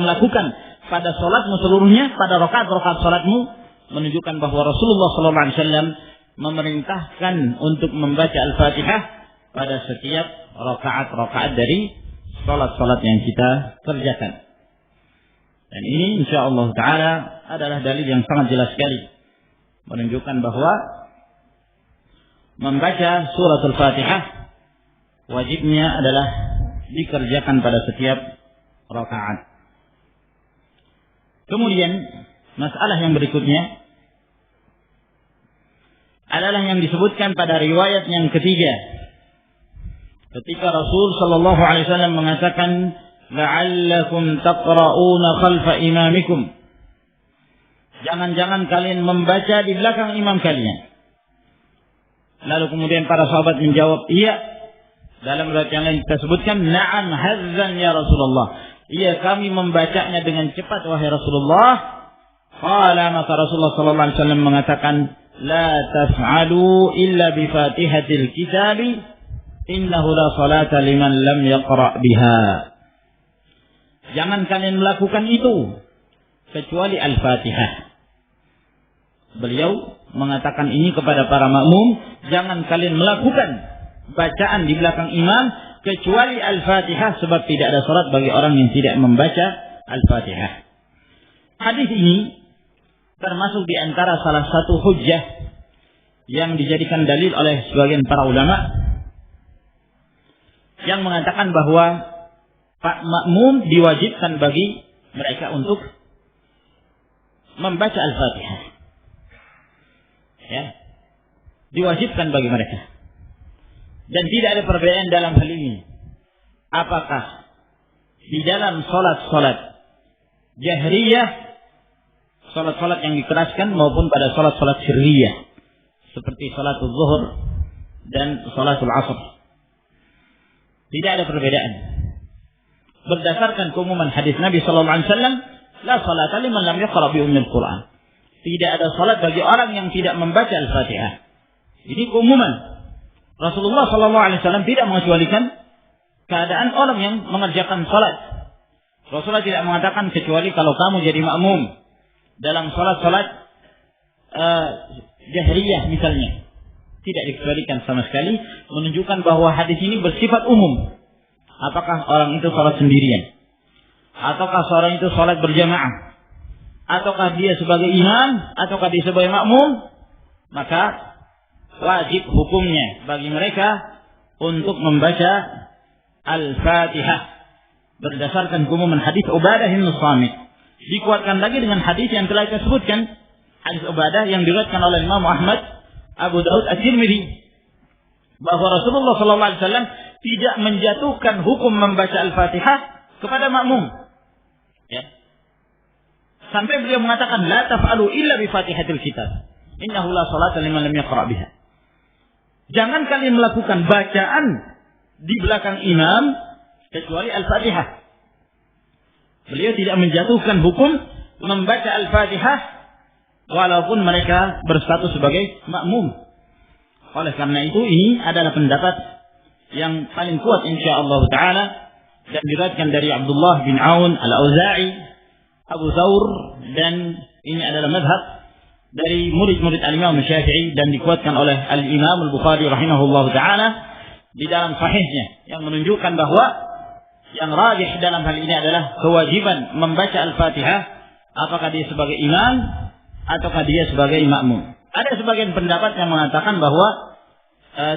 melakukan pada salatmu seluruhnya, pada rakaat salatmu, menunjukkan bahwa Rasulullah sallallahu alaihi wasallam memerintahkan untuk membaca Al-Fatihah pada setiap rakaat dari salat-salat yang kita kerjakan. Dan ini insyaallah taala adalah dalil yang sangat jelas sekali menunjukkan bahwa membaca surat Al-Fatihah wajibnya adalah dikerjakan pada setiap rakaat. Kemudian masalah yang berikutnya adalah yang disebutkan pada riwayat yang ketiga. Ketika Rasul sallallahu alaihi wasallam mengatakan, "La'allakum taqra'una khalfa imamikum." Jangan-jangan kalian membaca di belakang imam kalian. Lalu kemudian para sahabat menjawab, "Iya." Dalam riwayat yang lain kita sebutkan, "Na'am hazzan ya Rasulullah." Iya, kami membacanya dengan cepat wahai Rasulullah. Qala, maka Rasulullah sallallahu alaihi wasallam mengatakan, "La taf'alu illa bi Fatihatil Kitabi, innahu la salata liman lam yaqra' biha." Jangan kalian melakukan itu kecuali Al-Fatihah. Beliau mengatakan ini kepada para makmum, jangan kalian melakukan bacaan di belakang imam kecuali Al-Fatihah, sebab tidak ada salat bagi orang yang tidak membaca Al-Fatihah. Hadis ini termasuk di antara salah satu hujjah yang dijadikan dalil oleh sebagian para ulama yang mengatakan bahwa Pak makmum diwajibkan bagi mereka untuk membaca Al-Fatihah. Ya. Diwajibkan bagi mereka. Dan tidak ada perbedaan dalam hal ini. Apakah di dalam salat-salat jahriyah, salat-salat yang dikeraskan, maupun pada salat-salat sirriyah seperti salatul zuhur dan salatul asr. Tidak ada perbedaan. Berdasarkan keumuman hadis Nabi sallallahu alaihi wasallam, la salata liman lam yaqra bi ummil Quran. Tidak ada salat bagi orang yang tidak membaca Al-Fatihah. Ini keumuman. Rasulullah sallallahu alaihi wasallam tidak mengecualikan keadaan orang yang mengerjakan salat. Rasulullah tidak mengatakan kecuali kalau kamu jadi makmum dalam salat-salat jahriyah misalnya. Tidak dikecualikan sama sekali, menunjukkan bahwa hadis ini bersifat umum. Apakah orang itu salat sendirian, ataukah seorang itu salat berjamaah, ataukah dia sebagai imam, ataukah dia sebagai makmum, maka wajib hukumnya bagi mereka untuk membaca Al-Fatihah berdasarkan keumuman hadis Ubadah bin Samit. Dikuatkan lagi dengan hadis yang telah kita sebutkan, hadis Ubadah yang diriwayatkan oleh Imam Ahmad, Abu Daud, At-Tirmidzi, bahwa Rasulullah sallallahu alaihi wasallam tidak menjatuhkan hukum membaca Al-Fatihah kepada makmum. Ya. Sampai beliau mengatakan, "La taf'alu illa bi Fatihatil Kitab. Innahu la salata liman lam yaqra' biha." Jangan kalian melakukan bacaan di belakang imam kecuali Al-Fatihah. Beliau tidak menjatuhkan hukum membaca Al-Fatihah walaupun mereka berstatus sebagai makmum. Oleh karena itu, ini adalah pendapat yang paling kuat insyaallah taala, dan diriwayatkan dari Abdullah bin Aun Al-Auza'i, Abu Thawr, dan Ini adalah mazhab dari murid-murid al-Imam Syafi'i dan dikuatkan oleh al-Imam Al-Bukhari rahimahullah ta'ala di dalam sahihnya, yang menunjukkan bahwa yang rajih dalam hal ini adalah kewajiban membaca Al-Fatihah, apakah dia sebagai imam ataukah dia sebagai makmum. Ada sebagian pendapat yang mengatakan bahwa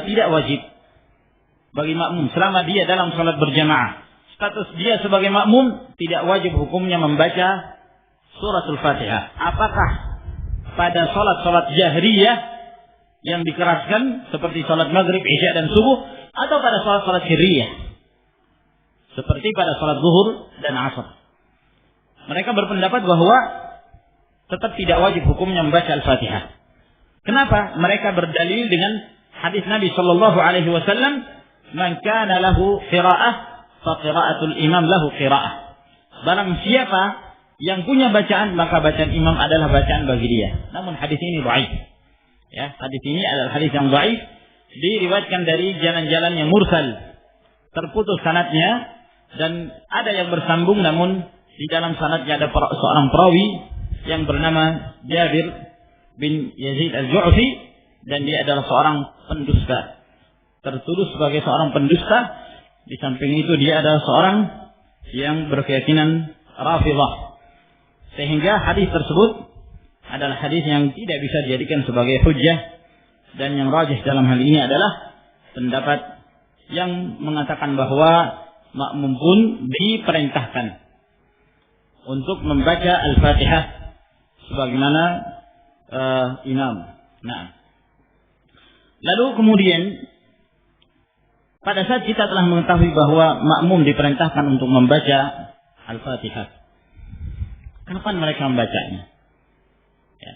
tidak wajib bagi makmum selama dia dalam salat berjamaah. Status dia sebagai makmum tidak wajib hukumnya membaca suratul Fatihah. Apakah pada salat-salat jahriyah yang dikeraskan seperti salat maghrib, isya dan subuh, atau pada salat-salat sirriyah seperti pada salat zuhur dan asar. Mereka berpendapat bahwa tetap tidak wajib hukumnya membaca Al-Fatihah. Kenapa? Mereka berdalil dengan hadis Nabi sallallahu alaihi wasallam, "Man kana lahu qira'ah fa qira'atul imam lahu qira'ah." Barang siapa yang punya bacaan, maka bacaan imam adalah bacaan bagi dia. Namun hadis ini dhaif. Ya, hadis ini adalah hadis yang dhaif, diriwayatkan dari jalan-jalan yang mursal, terputus sanadnya, dan ada yang bersambung namun di dalam sanadnya ada seorang perawi yang bernama Jabir bin Yazid Al-Ju'fi, dan dia adalah seorang pendusta, tertuduh sebagai seorang pendusta. Di samping itu dia adalah seorang yang berkeyakinan Rafidhah, sehingga hadis tersebut adalah hadis yang tidak bisa dijadikan sebagai hujjah. Dan yang rajih dalam hal ini adalah pendapat yang mengatakan bahwa makmum pun diperintahkan untuk membaca Al-Fatihah sebagaimana imam. Nah, lalu kemudian pada saat kita telah mengetahui bahwa makmum diperintahkan untuk membaca Al-Fatihah, kapan mereka membacanya? Ya.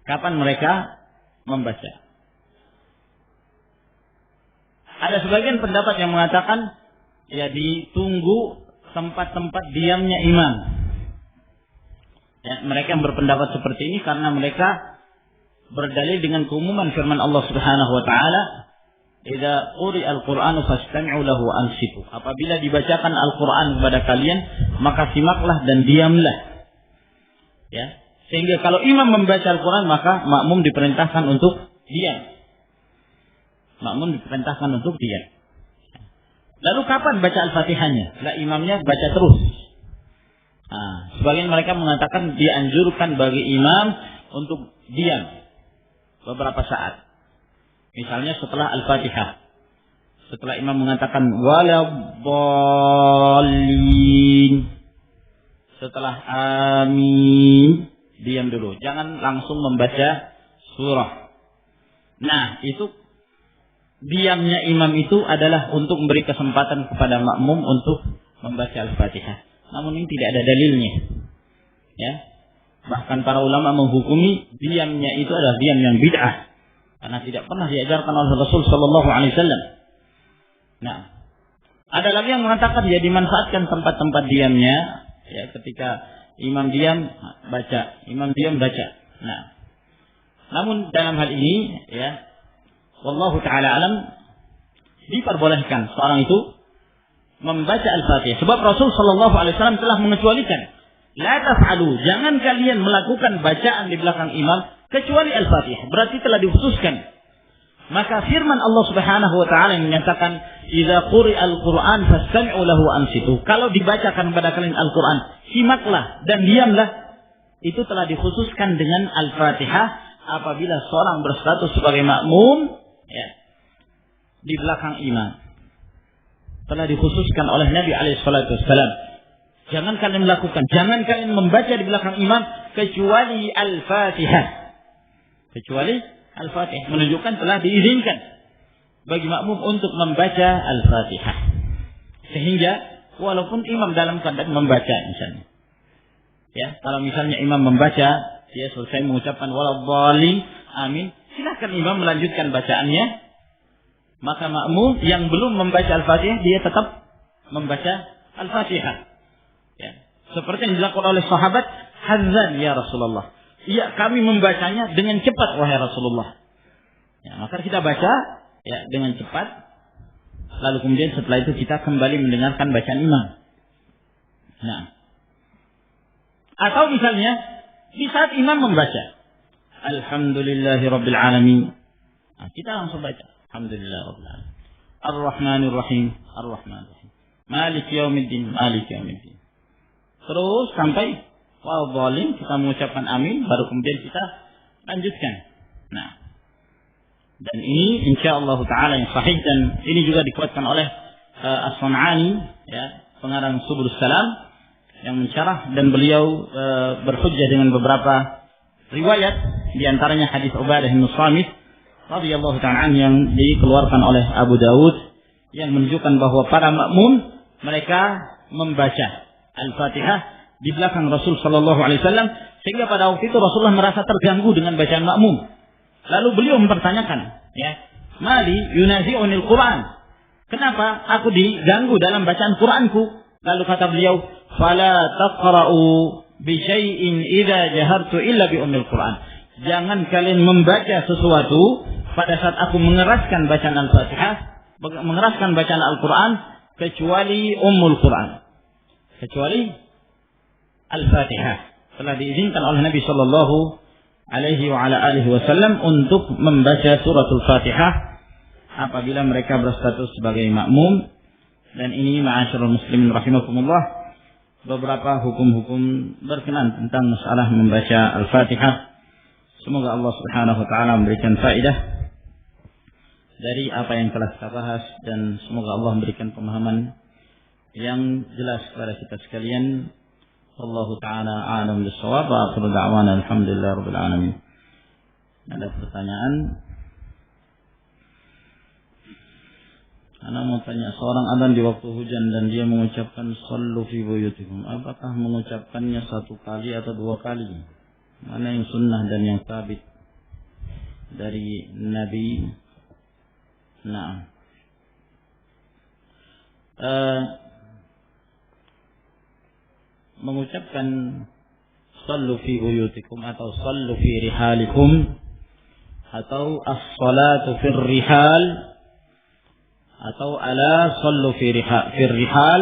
Kapan mereka membaca? Ada sebagian pendapat yang mengatakan ya ditunggu tempat-tempat diamnya imam. Ya, mereka yang berpendapat seperti ini karena mereka berdalil dengan keumuman firman Allah Subhanahu wa taala, "Idza quri'al Qur'anu fastami'u lahu wa ansitu." Apabila dibacakan Al-Qur'an kepada kalian, maka simaklah dan diamlah. Ya, sehingga kalau imam membaca Al-Qur'an, maka makmum diperintahkan untuk diam. Makmum diperintahkan untuk diam. Lalu kapan baca Al-Fatihahnya? Lah imamnya baca terus. Nah, sebagian mereka mengatakan dianjurkan bagi imam untuk diam beberapa saat. Misalnya setelah Al-Fatihah, setelah imam mengatakan waladdallin, setelah amin, diam dulu, jangan langsung membaca surah. Nah, itu diamnya imam itu adalah untuk memberi kesempatan kepada makmum untuk membaca Al-Fatihah. Namun ini tidak ada dalilnya. Ya. Bahkan para ulama menghukumi diamnya itu adalah diam yang bid'ah, karena tidak pernah diajarkan oleh Rasul sallallahu alaihi wasallam. Nah, ada lagi yang mengatakan ya dimanfaatkan tempat-tempat diamnya, ya ketika imam diam baca, imam diam baca. Nah, namun dalam hal ini ya wallahu ta'ala alam, diperbolehkan seorang itu membaca Al-Fatihah. Sebab Rasul sallallahu alaihi wasallam telah mengecualikan, la taf'alu, jangan kalian melakukan bacaan di belakang imam kecuali Al-Fatihah. Berarti telah dikhususkan. Maka firman Allah Subhanahu wa taala yang menyatakan, "Idza quri'al Qur'an fastami'u lahu wa ansitu." Kalau dibacakan kepada kalian Al-Qur'an, simaklah dan diamlah. Itu telah dikhususkan dengan Al-Fatihah apabila seorang berstatus sebagai makmum, ya, di belakang imam. Telah dikhususkan oleh Nabi alaihissalam. Jangan kalian melakukan, jangan kalian membaca di belakang imam kecuali Al-Fatihah. Kecuali Al-Fatihah, menunjukkan telah diizinkan bagi makmum untuk membaca Al-Fatihah. Sehingga walaupun imam dalam keadaan membaca misalnya, ya, kalau misalnya imam membaca, dia selesai mengucapkan waladhdallin, amin, silakan imam melanjutkan bacaannya. Maka makmum yang belum membaca Al-Fatihah, dia tetap membaca Al-Fatihah. Ya. Seperti yang dilakukan oleh sahabat, Hazzan ya Rasulullah. Iya, kami membacanya dengan cepat wahai Rasulullah. Ya, maka kita baca ya dengan cepat. Lalu kemudian setelah itu kita kembali mendengarkan bacaan imam. Nah, atau misalnya Di saat imam membaca Alhamdulillahirabbil alamin, nah, kita langsung baca Alhamdulillahirabbil alamin. Ar-Rahmanir Rahim, Ar-Rahmanir Rahim. Maliki yaumiddin, Maliki yaumiddin. Terus sampai wal-dhalim, kita mengucapkan amin, baru kemudian kita lanjutkan. Nah, dan ini insyaallah taala yang sahih, dan ini juga dikuatkan oleh As-Sun'ani, ya, pengarang Subulus Salam, yang mensyarah, dan beliau berhujjah dengan beberapa riwayat, di antaranya hadis Ubadah bin Samit radhiyallahu ta'ala yang dikeluarkan oleh Abu Dawud, yang menunjukkan bahwa para makmum mereka membaca Al-Fatihah di belakang Rasul sallallahu alaihi wasallam, sehingga pada waktu itu Rasulullah merasa terganggu dengan bacaan makmum. Lalu beliau mempertanyakan, ya, mali yunazi'unil Quran, kenapa aku diganggu dalam bacaan Quranku? Lalu kata beliau, fala taqra'u bi syai'in idza jahartu illa bi ummil Quran. Jangan kalian membaca sesuatu pada saat aku mengeraskan bacaan Al-Fatihah, mengeraskan bacaan Al-Quran, kecuali Ummul Quran, kecuali Al-Fatihah. Telah diizinkan oleh Nabi sallallahu alaihi wa ala alihi wasallam untuk membaca suratul Fatihah apabila mereka berstatus sebagai makmum. Dan ini ma'asyiral muslimin rahimakumullah, beberapa hukum-hukum berkenaan tentang masalah membaca Al-Fatihah. Semoga Allah Subhanahu wa taala memberikan faedah dari apa yang telah kita bahas, dan semoga Allah memberikan pemahaman yang jelas kepada kita sekalian. Wallahu taala a'lam bis-shawab, wa akhiru da'wana alhamdulillahirabbil alamin. Ada pertanyaan? Ana mau tanya, seorang adzan di waktu hujan dan dia mengucapkan sallu fi buyutikum, apakah mengucapkannya satu kali atau dua kali? Mana yang sunnah dan yang sabit dari Nabi? Nah, mengucapkan sallu fi buyutikum atau sallu fi rihalikum atau as-salatu fir rihal atau ala sallu fi rihal,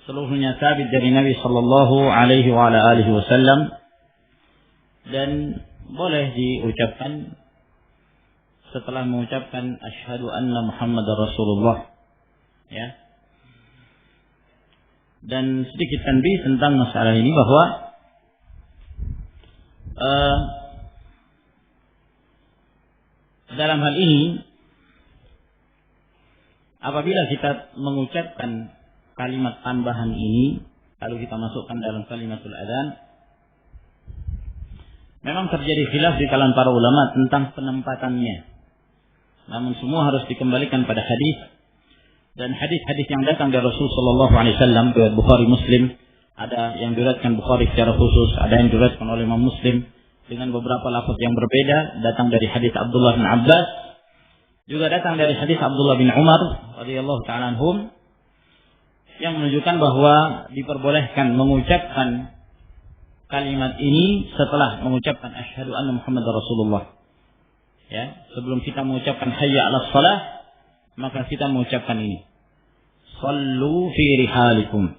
seluruhnya sabit dari Nabi sallallahu alaihi wa ala alihi wasallam, dan boleh diucapkan setelah mengucapkan asyhadu anna Muhammadar Rasulullah, ya. Dan sedikit tanbih tentang masalah ini, bahwa dalam hal ini apabila kita mengucapkan kalimat tambahan ini lalu kita masukkan dalam kalimatul adzan, memang terjadi khilaf di kalangan para ulama tentang penempatannya. Namun semua harus dikembalikan pada hadis, dan hadis-hadis yang datang dari Rasul sallallahu alaihi wasallam, riwayat Bukhari Muslim, ada yang diriwayatkan Bukhari secara khusus, ada yang diriwayatkan oleh Imam Muslim dengan beberapa lafaz yang berbeda, datang dari hadis Abdullah bin Abbas, juga datang dari hadis Abdullah bin Umar radhiyallahu ta'ala anhum, yang menunjukkan bahwa diperbolehkan mengucapkan kalimat ini setelah mengucapkan asyhadu anna Muhammadar Rasulullah. Ya, sebelum kita mengucapkan hayya 'alas shalah, maka kita mengucapkan ini. Sallu fi rihalikum.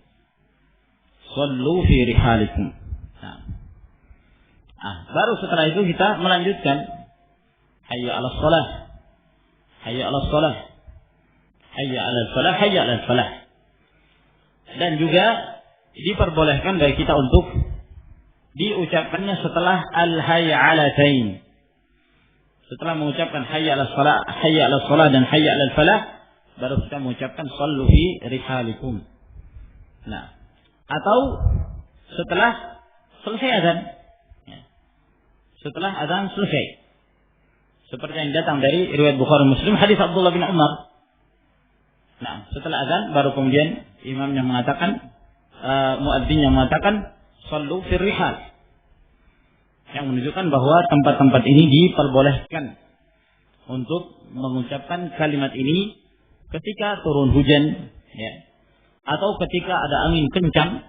Sallu fi rihalikum. Nah, baru setelah itu kita melanjutkan hayya 'alas shalah. Hayya 'alas shalah. Hayya 'alal falah, hayya 'alal falah. Dan juga diperbolehkan bagi kita untuk diucapkannya setelah al-hayya-'alatain. Setelah mengucapkan hayya 'alas shalah, hayya 'alas shalah dan hayya 'alal falah, baru kita mengucapkan sallu fi rihalikum. Nah, atau setelah selesai azan. Ya. Setelah azan selesai. Seperti yang datang dari riwayat Bukhari Muslim, hadis Abdullah bin Umar. Nah, setelah azan baru kemudian imamnya mengatakan, muadzinnya mengatakan sallu fir rihal, yang menunjukkan bahwa tempat-tempat ini diperbolehkan untuk mengucapkan kalimat ini ketika turun hujan, ya, atau ketika ada angin kencang,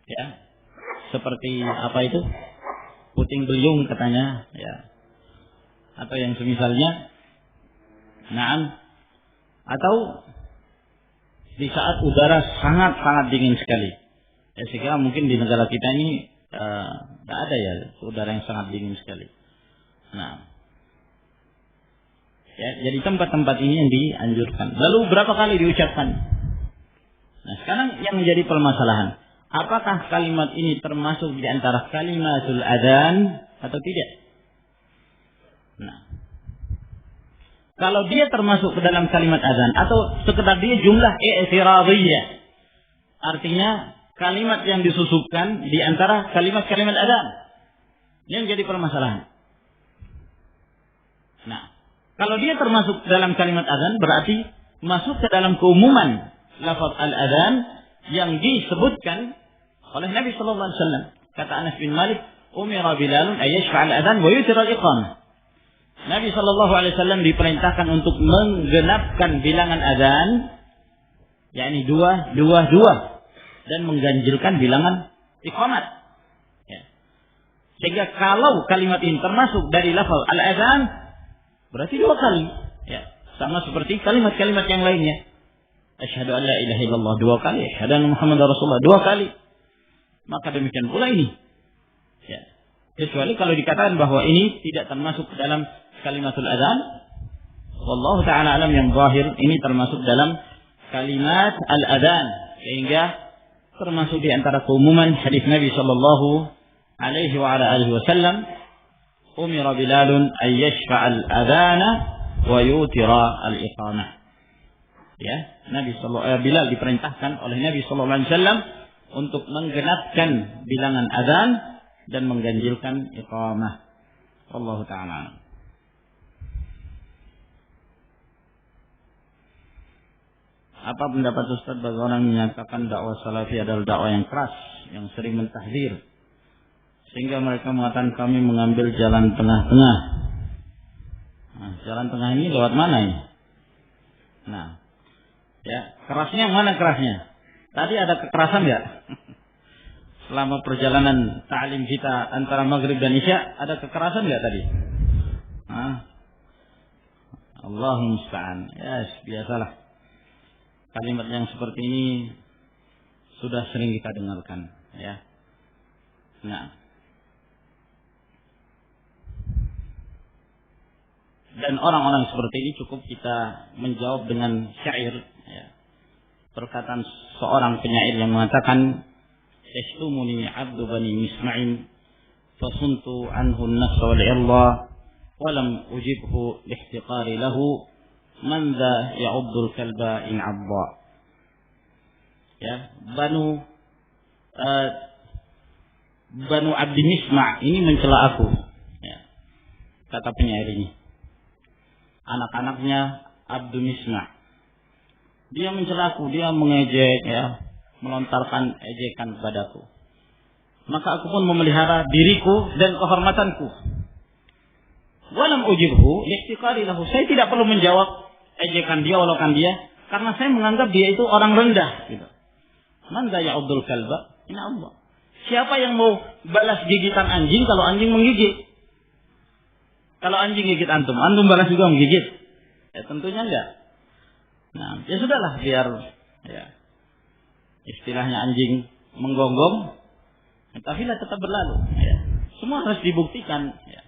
ya, seperti apa itu, puting beliung katanya, ya, atau yang semisalnya. Naam, atau di saat udara sangat-sangat dingin sekali, Ya, saya kira mungkin di negara kita ini tidak ada ya udara yang sangat dingin sekali. Nah, ya, jadi tempat-tempat ini yang dianjurkan. Lalu berapa kali diucapkan? Nah, sekarang yang menjadi permasalahan, apakah kalimat ini termasuk di antara kalimatul adzan atau tidak? Nah, kalau dia termasuk ke dalam kalimat adzan atau sekedar dia jumlah i'tiradiyah, artinya kalimat yang disusupkan di antara kalimat-kalimat adzan, yang jadi permasalahan. Nah, kalau dia termasuk dalam kalimat adzan berarti masuk ke dalam keumuman lafaz al-adzan yang disebutkan oleh Nabi sallallahu alaihi wasallam. Kata Anas bin Malik, "Umira Bilal ay yashfa' al-adzan wa yutir al-iqamah." Nabi sallallahu alaihi wasallam diperintahkan untuk menggenapkan bilangan adzan, yakni 2 dan mengganjilkan bilangan iqamat. Ya. Sehingga kalau kalimat ini termasuk dari lafaz al-adzan berarti 2 kali, ya, sama seperti kalimat-kalimat yang lainnya. Asyhadu an la ilaha illallah 2 kali, asyhadu anna Muhammadar Rasulullah 2 kali. Maka demikian pula ini. Ya. Kecuali kalau dikatakan bahwa ini tidak termasuk dalam kalimatul adzan, wallahu taala alam, yang zahir ini termasuk dalam kalimat al-adzan, sehingga termasuk di antara keumuman hadis Nabi sallallahu alaihi wa ala alihi wasallam, umira Bilalun ay yashfa'al adhana wa yutira al-iqamah. Ya, Bilal diperintahkan oleh Nabi sallallahu alaihi wasallam untuk menggenapkan bilangan adzan dan mengganjilkan iqamah. Wallahu taala. Apa pendapat Ustaz bagi orang yang menyatakan dakwah salafi adalah dakwah yang keras, yang sering mentahdzir, sehingga mereka mengatakan kami mengambil jalan tengah-tengah. Nah, jalan tengah ini lewat mana ini? Nah, ya, kerasnya mana kerasnya? Tadi ada kekerasan nggak? Selama perjalanan ta'lim kita antara maghrib dan isya, ada kekerasan nggak tadi? Allahumma musta'an. Ya, biasalah. Kalimat yang seperti ini sudah sering kita dengarkan, ya. Nah, dan orang-orang seperti ini cukup kita menjawab dengan syair, ya. Perkataan seorang penyair yang mengatakan, "Yashtumuni 'abdu bani Misma'in, fasuntu anhu an-nafs wal 'irda, wa lam ujibhu lihtiqari lahu, man dha ya'uddu al-kalba in 'adda." Ya, Banu Abdi Misma' ini mencela aku, ya. Kata penyair ini. Anak-anaknya Abdu Misma'. Dia mencela aku, dia mengejek, ya, melontarkan ejekan kepadaku. Maka aku pun memelihara diriku dan kehormatanku. Walam ujibhu li'tiqari lahu. Saya tidak perlu menjawab ejekan dia, olokan dia, karena saya menganggap dia itu orang rendah, gitu. Man dha ya'udul kalba in Allah. Siapa yang mau balas gigitan anjing kalau anjing menggigit? Kalau anjing gigit antum balas juga menggigit? Ya tentunya enggak. Nah, ya sudahlah, biar, ya, istilahnya anjing menggonggong, tapi tetap berlalu. Ya. Semua harus dibuktikan. Ya.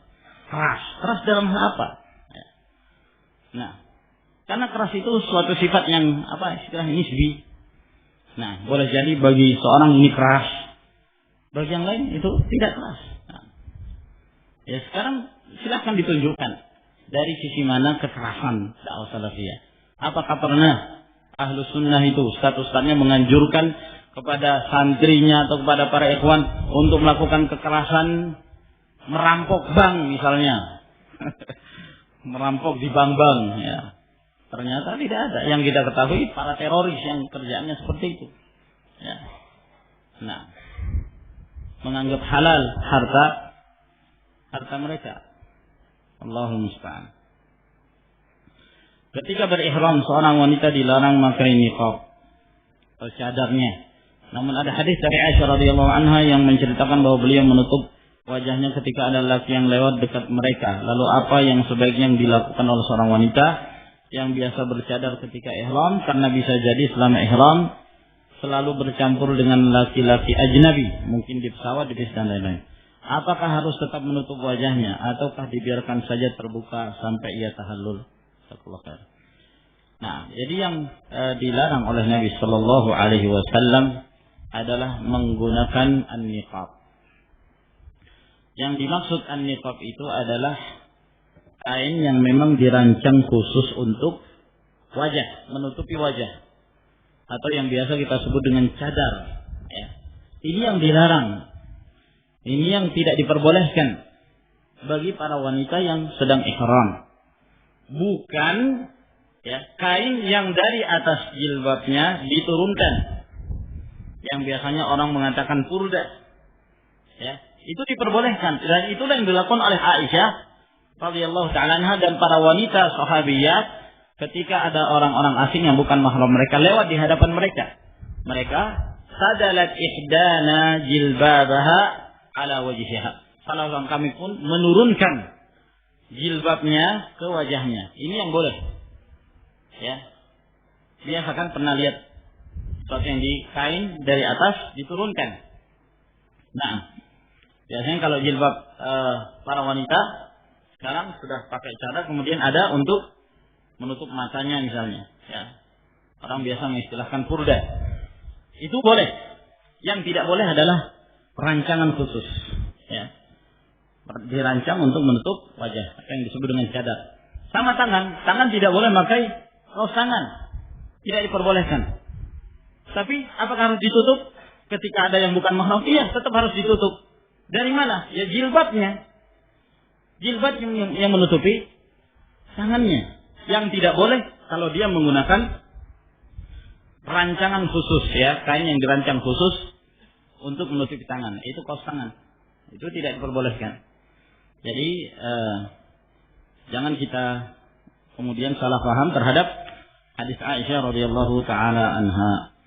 Keras dalam hal apa? Ya. Nah, karena keras itu suatu sifat yang istilahnya nisbi. Nah, boleh jadi bagi seorang ini keras, bagi yang lain itu tidak keras. Nah, ya sekarang silahkan ditunjukkan dari sisi mana kekerasan dakwah salafiyah. Apakah pernah ahlu sunnah itu ustaz-ustaznya menganjurkan kepada santrinya atau kepada para ikhwan untuk melakukan kekerasan, merampok bank misalnya, merampok di bank-bank, ya. Ternyata tidak ada. Yang kita ketahui para teroris yang kerjaannya seperti itu, ya. Nah, menganggap halal harta mereka. Allahumma musta'an. Ketika berihram, seorang wanita dilarang memakai niqab atau cadarnya. Namun ada hadis dari Aisyah radhiyallahu anha yang menceritakan bahwa beliau menutup wajahnya ketika ada laki yang lewat dekat mereka. Lalu apa yang sebaiknya dilakukan oleh seorang wanita yang biasa bercadar ketika ihram? Karena bisa jadi selama ihram selalu bercampur dengan laki-laki ajnabi, mungkin di pesawat, di bis dan lain-lain. Apakah harus tetap menutup wajahnya ataukah dibiarkan saja terbuka sampai ia tahallul? Nah, jadi yang dilarang oleh Nabi Shallallahu Alaihi Wasallam adalah menggunakan an-niqab. Yang dimaksud an-niqab itu adalah kain yang memang dirancang khusus untuk wajah, menutupi wajah, atau yang biasa kita sebut dengan cadar. Ya. Ini yang dilarang, ini yang tidak diperbolehkan bagi para wanita yang sedang ihram. Bukan ya, kain yang dari atas jilbabnya diturunkan, yang biasanya orang mengatakan purda. Ya, itu diperbolehkan dan itulah yang dilakukan oleh Aisyah radhiyallahu ta'ala anha dan para wanita sahabiyat ketika ada orang-orang asing yang bukan mahram mereka lewat di hadapan mereka. Mereka sadalat ihdana jilbabaha ala wajhiha. Salah seorang kami pun menurunkan jilbabnya ke wajahnya. Ini yang boleh. Ya. Biasa kan pernah lihat sesuatu yang di kain dari atas diturunkan. Nah, biasanya kalau jilbab para wanita sekarang sudah pakai cadar, kemudian ada untuk menutup matanya misalnya. Ya. Orang biasa mengistilahkan purda. Itu boleh. Yang tidak boleh adalah perancangan khusus. Ya. Dirancang untuk menutup wajah, yang disebut dengan cadar. Sama tangan. Tangan tidak boleh pakai kaos tangan. Tidak diperbolehkan. Tapi apakah harus ditutup ketika ada yang bukan mahram? Iya, tetap harus ditutup. Dari mana? Ya jilbabnya. Jilbab yang menutupi tangannya. Yang tidak boleh kalau dia menggunakan rancangan khusus, ya, kain yang dirancang khusus untuk menutupi tangan. Itu kaos tangan. Itu tidak diperbolehkan. Jadi jangan kita kemudian salah paham terhadap hadis Aisyah radhiyallahu taala anha.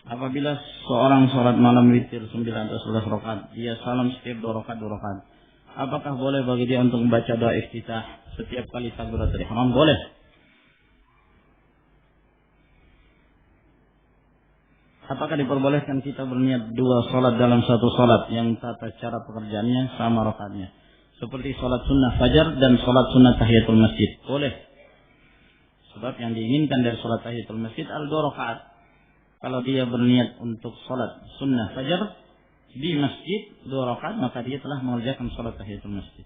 Apabila seorang sholat malam witir 9 atau 11 rakaat, dia salam setiap 2 rakaat. Apakah boleh bagi dia untuk membaca doa iftitah setiap kali takbiratul ihram? Boleh. Apakah diperbolehkan kita berniat 2 sholat dalam satu sholat yang tata cara pekerjaannya sama rakaatnya? Seperti sholat sunnah fajar dan sholat sunnah tahiyatul masjid. Boleh. Sebab yang diinginkan dari sholat tahiyatul masjid adalah 2 rakaat. Kalau dia berniat untuk sholat sunnah fajar di masjid 2 rakaat, maka dia telah mengerjakan sholat tahiyatul masjid.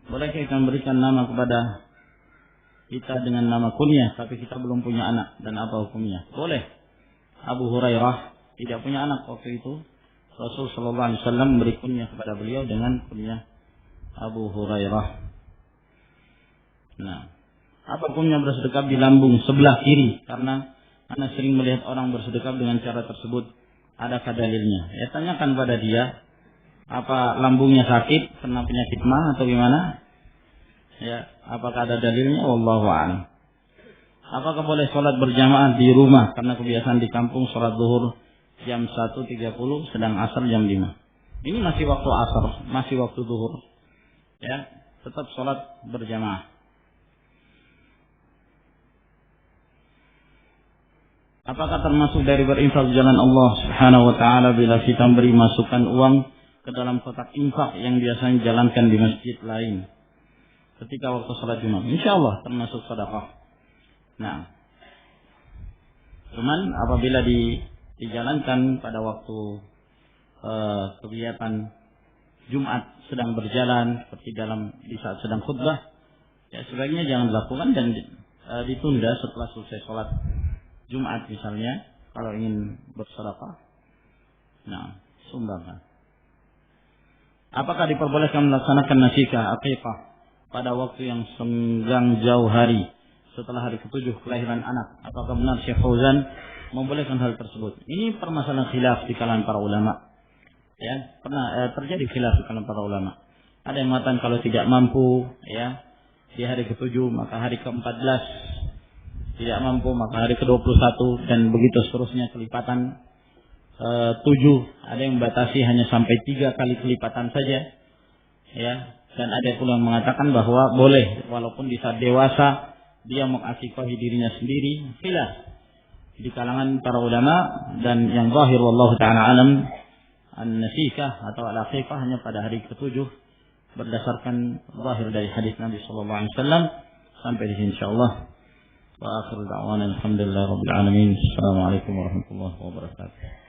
Bolehkah kita memberikan nama kepada kita dengan nama kunyah, tapi kita belum punya anak, dan apa hukumnya? Boleh. Abu Hurairah tidak punya anak waktu itu. Rasul sallallahu alaihi wasallam memberi kunyah kepada beliau dengan kunyah Abu Hurairah. Nah, apa hukumnya bersedekap di lambung sebelah kiri? Karena Anda sering melihat orang bersedekap dengan cara tersebut. Adakah dalilnya? Ya, tanyakan pada dia. Apa lambungnya sakit, kena penyakit mah atau gimana? Ya, apakah ada dalilnya? Wallahu a'lam. Apakah boleh sholat berjamaah di rumah? Karena kebiasaan di kampung sholat zuhur jam 1.30, sedang asar jam 5. Ini masih waktu asar, masih waktu zuhur. Ya, tetap sholat berjamaah. Apakah termasuk dari berinfak jalan Allah Subhanahu wa taala bila kita beri masukan uang ke dalam kotak infak yang biasanya dijalankan di masjid lain ketika waktu salat Jumat? Insyaallah termasuk sedekah. Nah, cuman apabila dijalankan pada waktu kegiatan Jumat sedang berjalan seperti di saat sedang khutbah, ya sebaiknya jangan dilakukan dan ditunda setelah selesai sholat Jumat misalnya, kalau ingin bersedekah. Nah, sumbangkan. Apakah diperbolehkan melaksanakan nasikah aqiqah pada waktu yang senggang jauh hari setelah hari ke-7 kelahiran anak? Apakah benar Syekh Fauzan membolehkan hal tersebut? Ini permasalahan khilaf di kalangan para ulama. Ya, pernah terjadi khilaf di kalangan para ulama. Ada yang mengatakan kalau tidak mampu, ya, di hari ke-7 maka hari ke-14 tidak mampu, maka hari ke-21 dan begitu seterusnya kelipatan 7. Ada yang membatasi hanya sampai 3 kali kelipatan saja, ya. Dan ada pula yang mengatakan bahwa boleh walaupun di saat dewasa dia mengakikahi dirinya sendiri, khilaf di kalangan para ulama, dan yang zahir wallahu taala alam an-nasikah atau al-aqiqah hanya pada hari ke-7 berdasarkan zahir dari hadis Nabi sallallahu alaihi wasallam. Sampai di sini insyaallah. Wa akhiru da'wana alhamdulillahirabbil alamin. Assalamualaikum warahmatullahi wabarakatuh.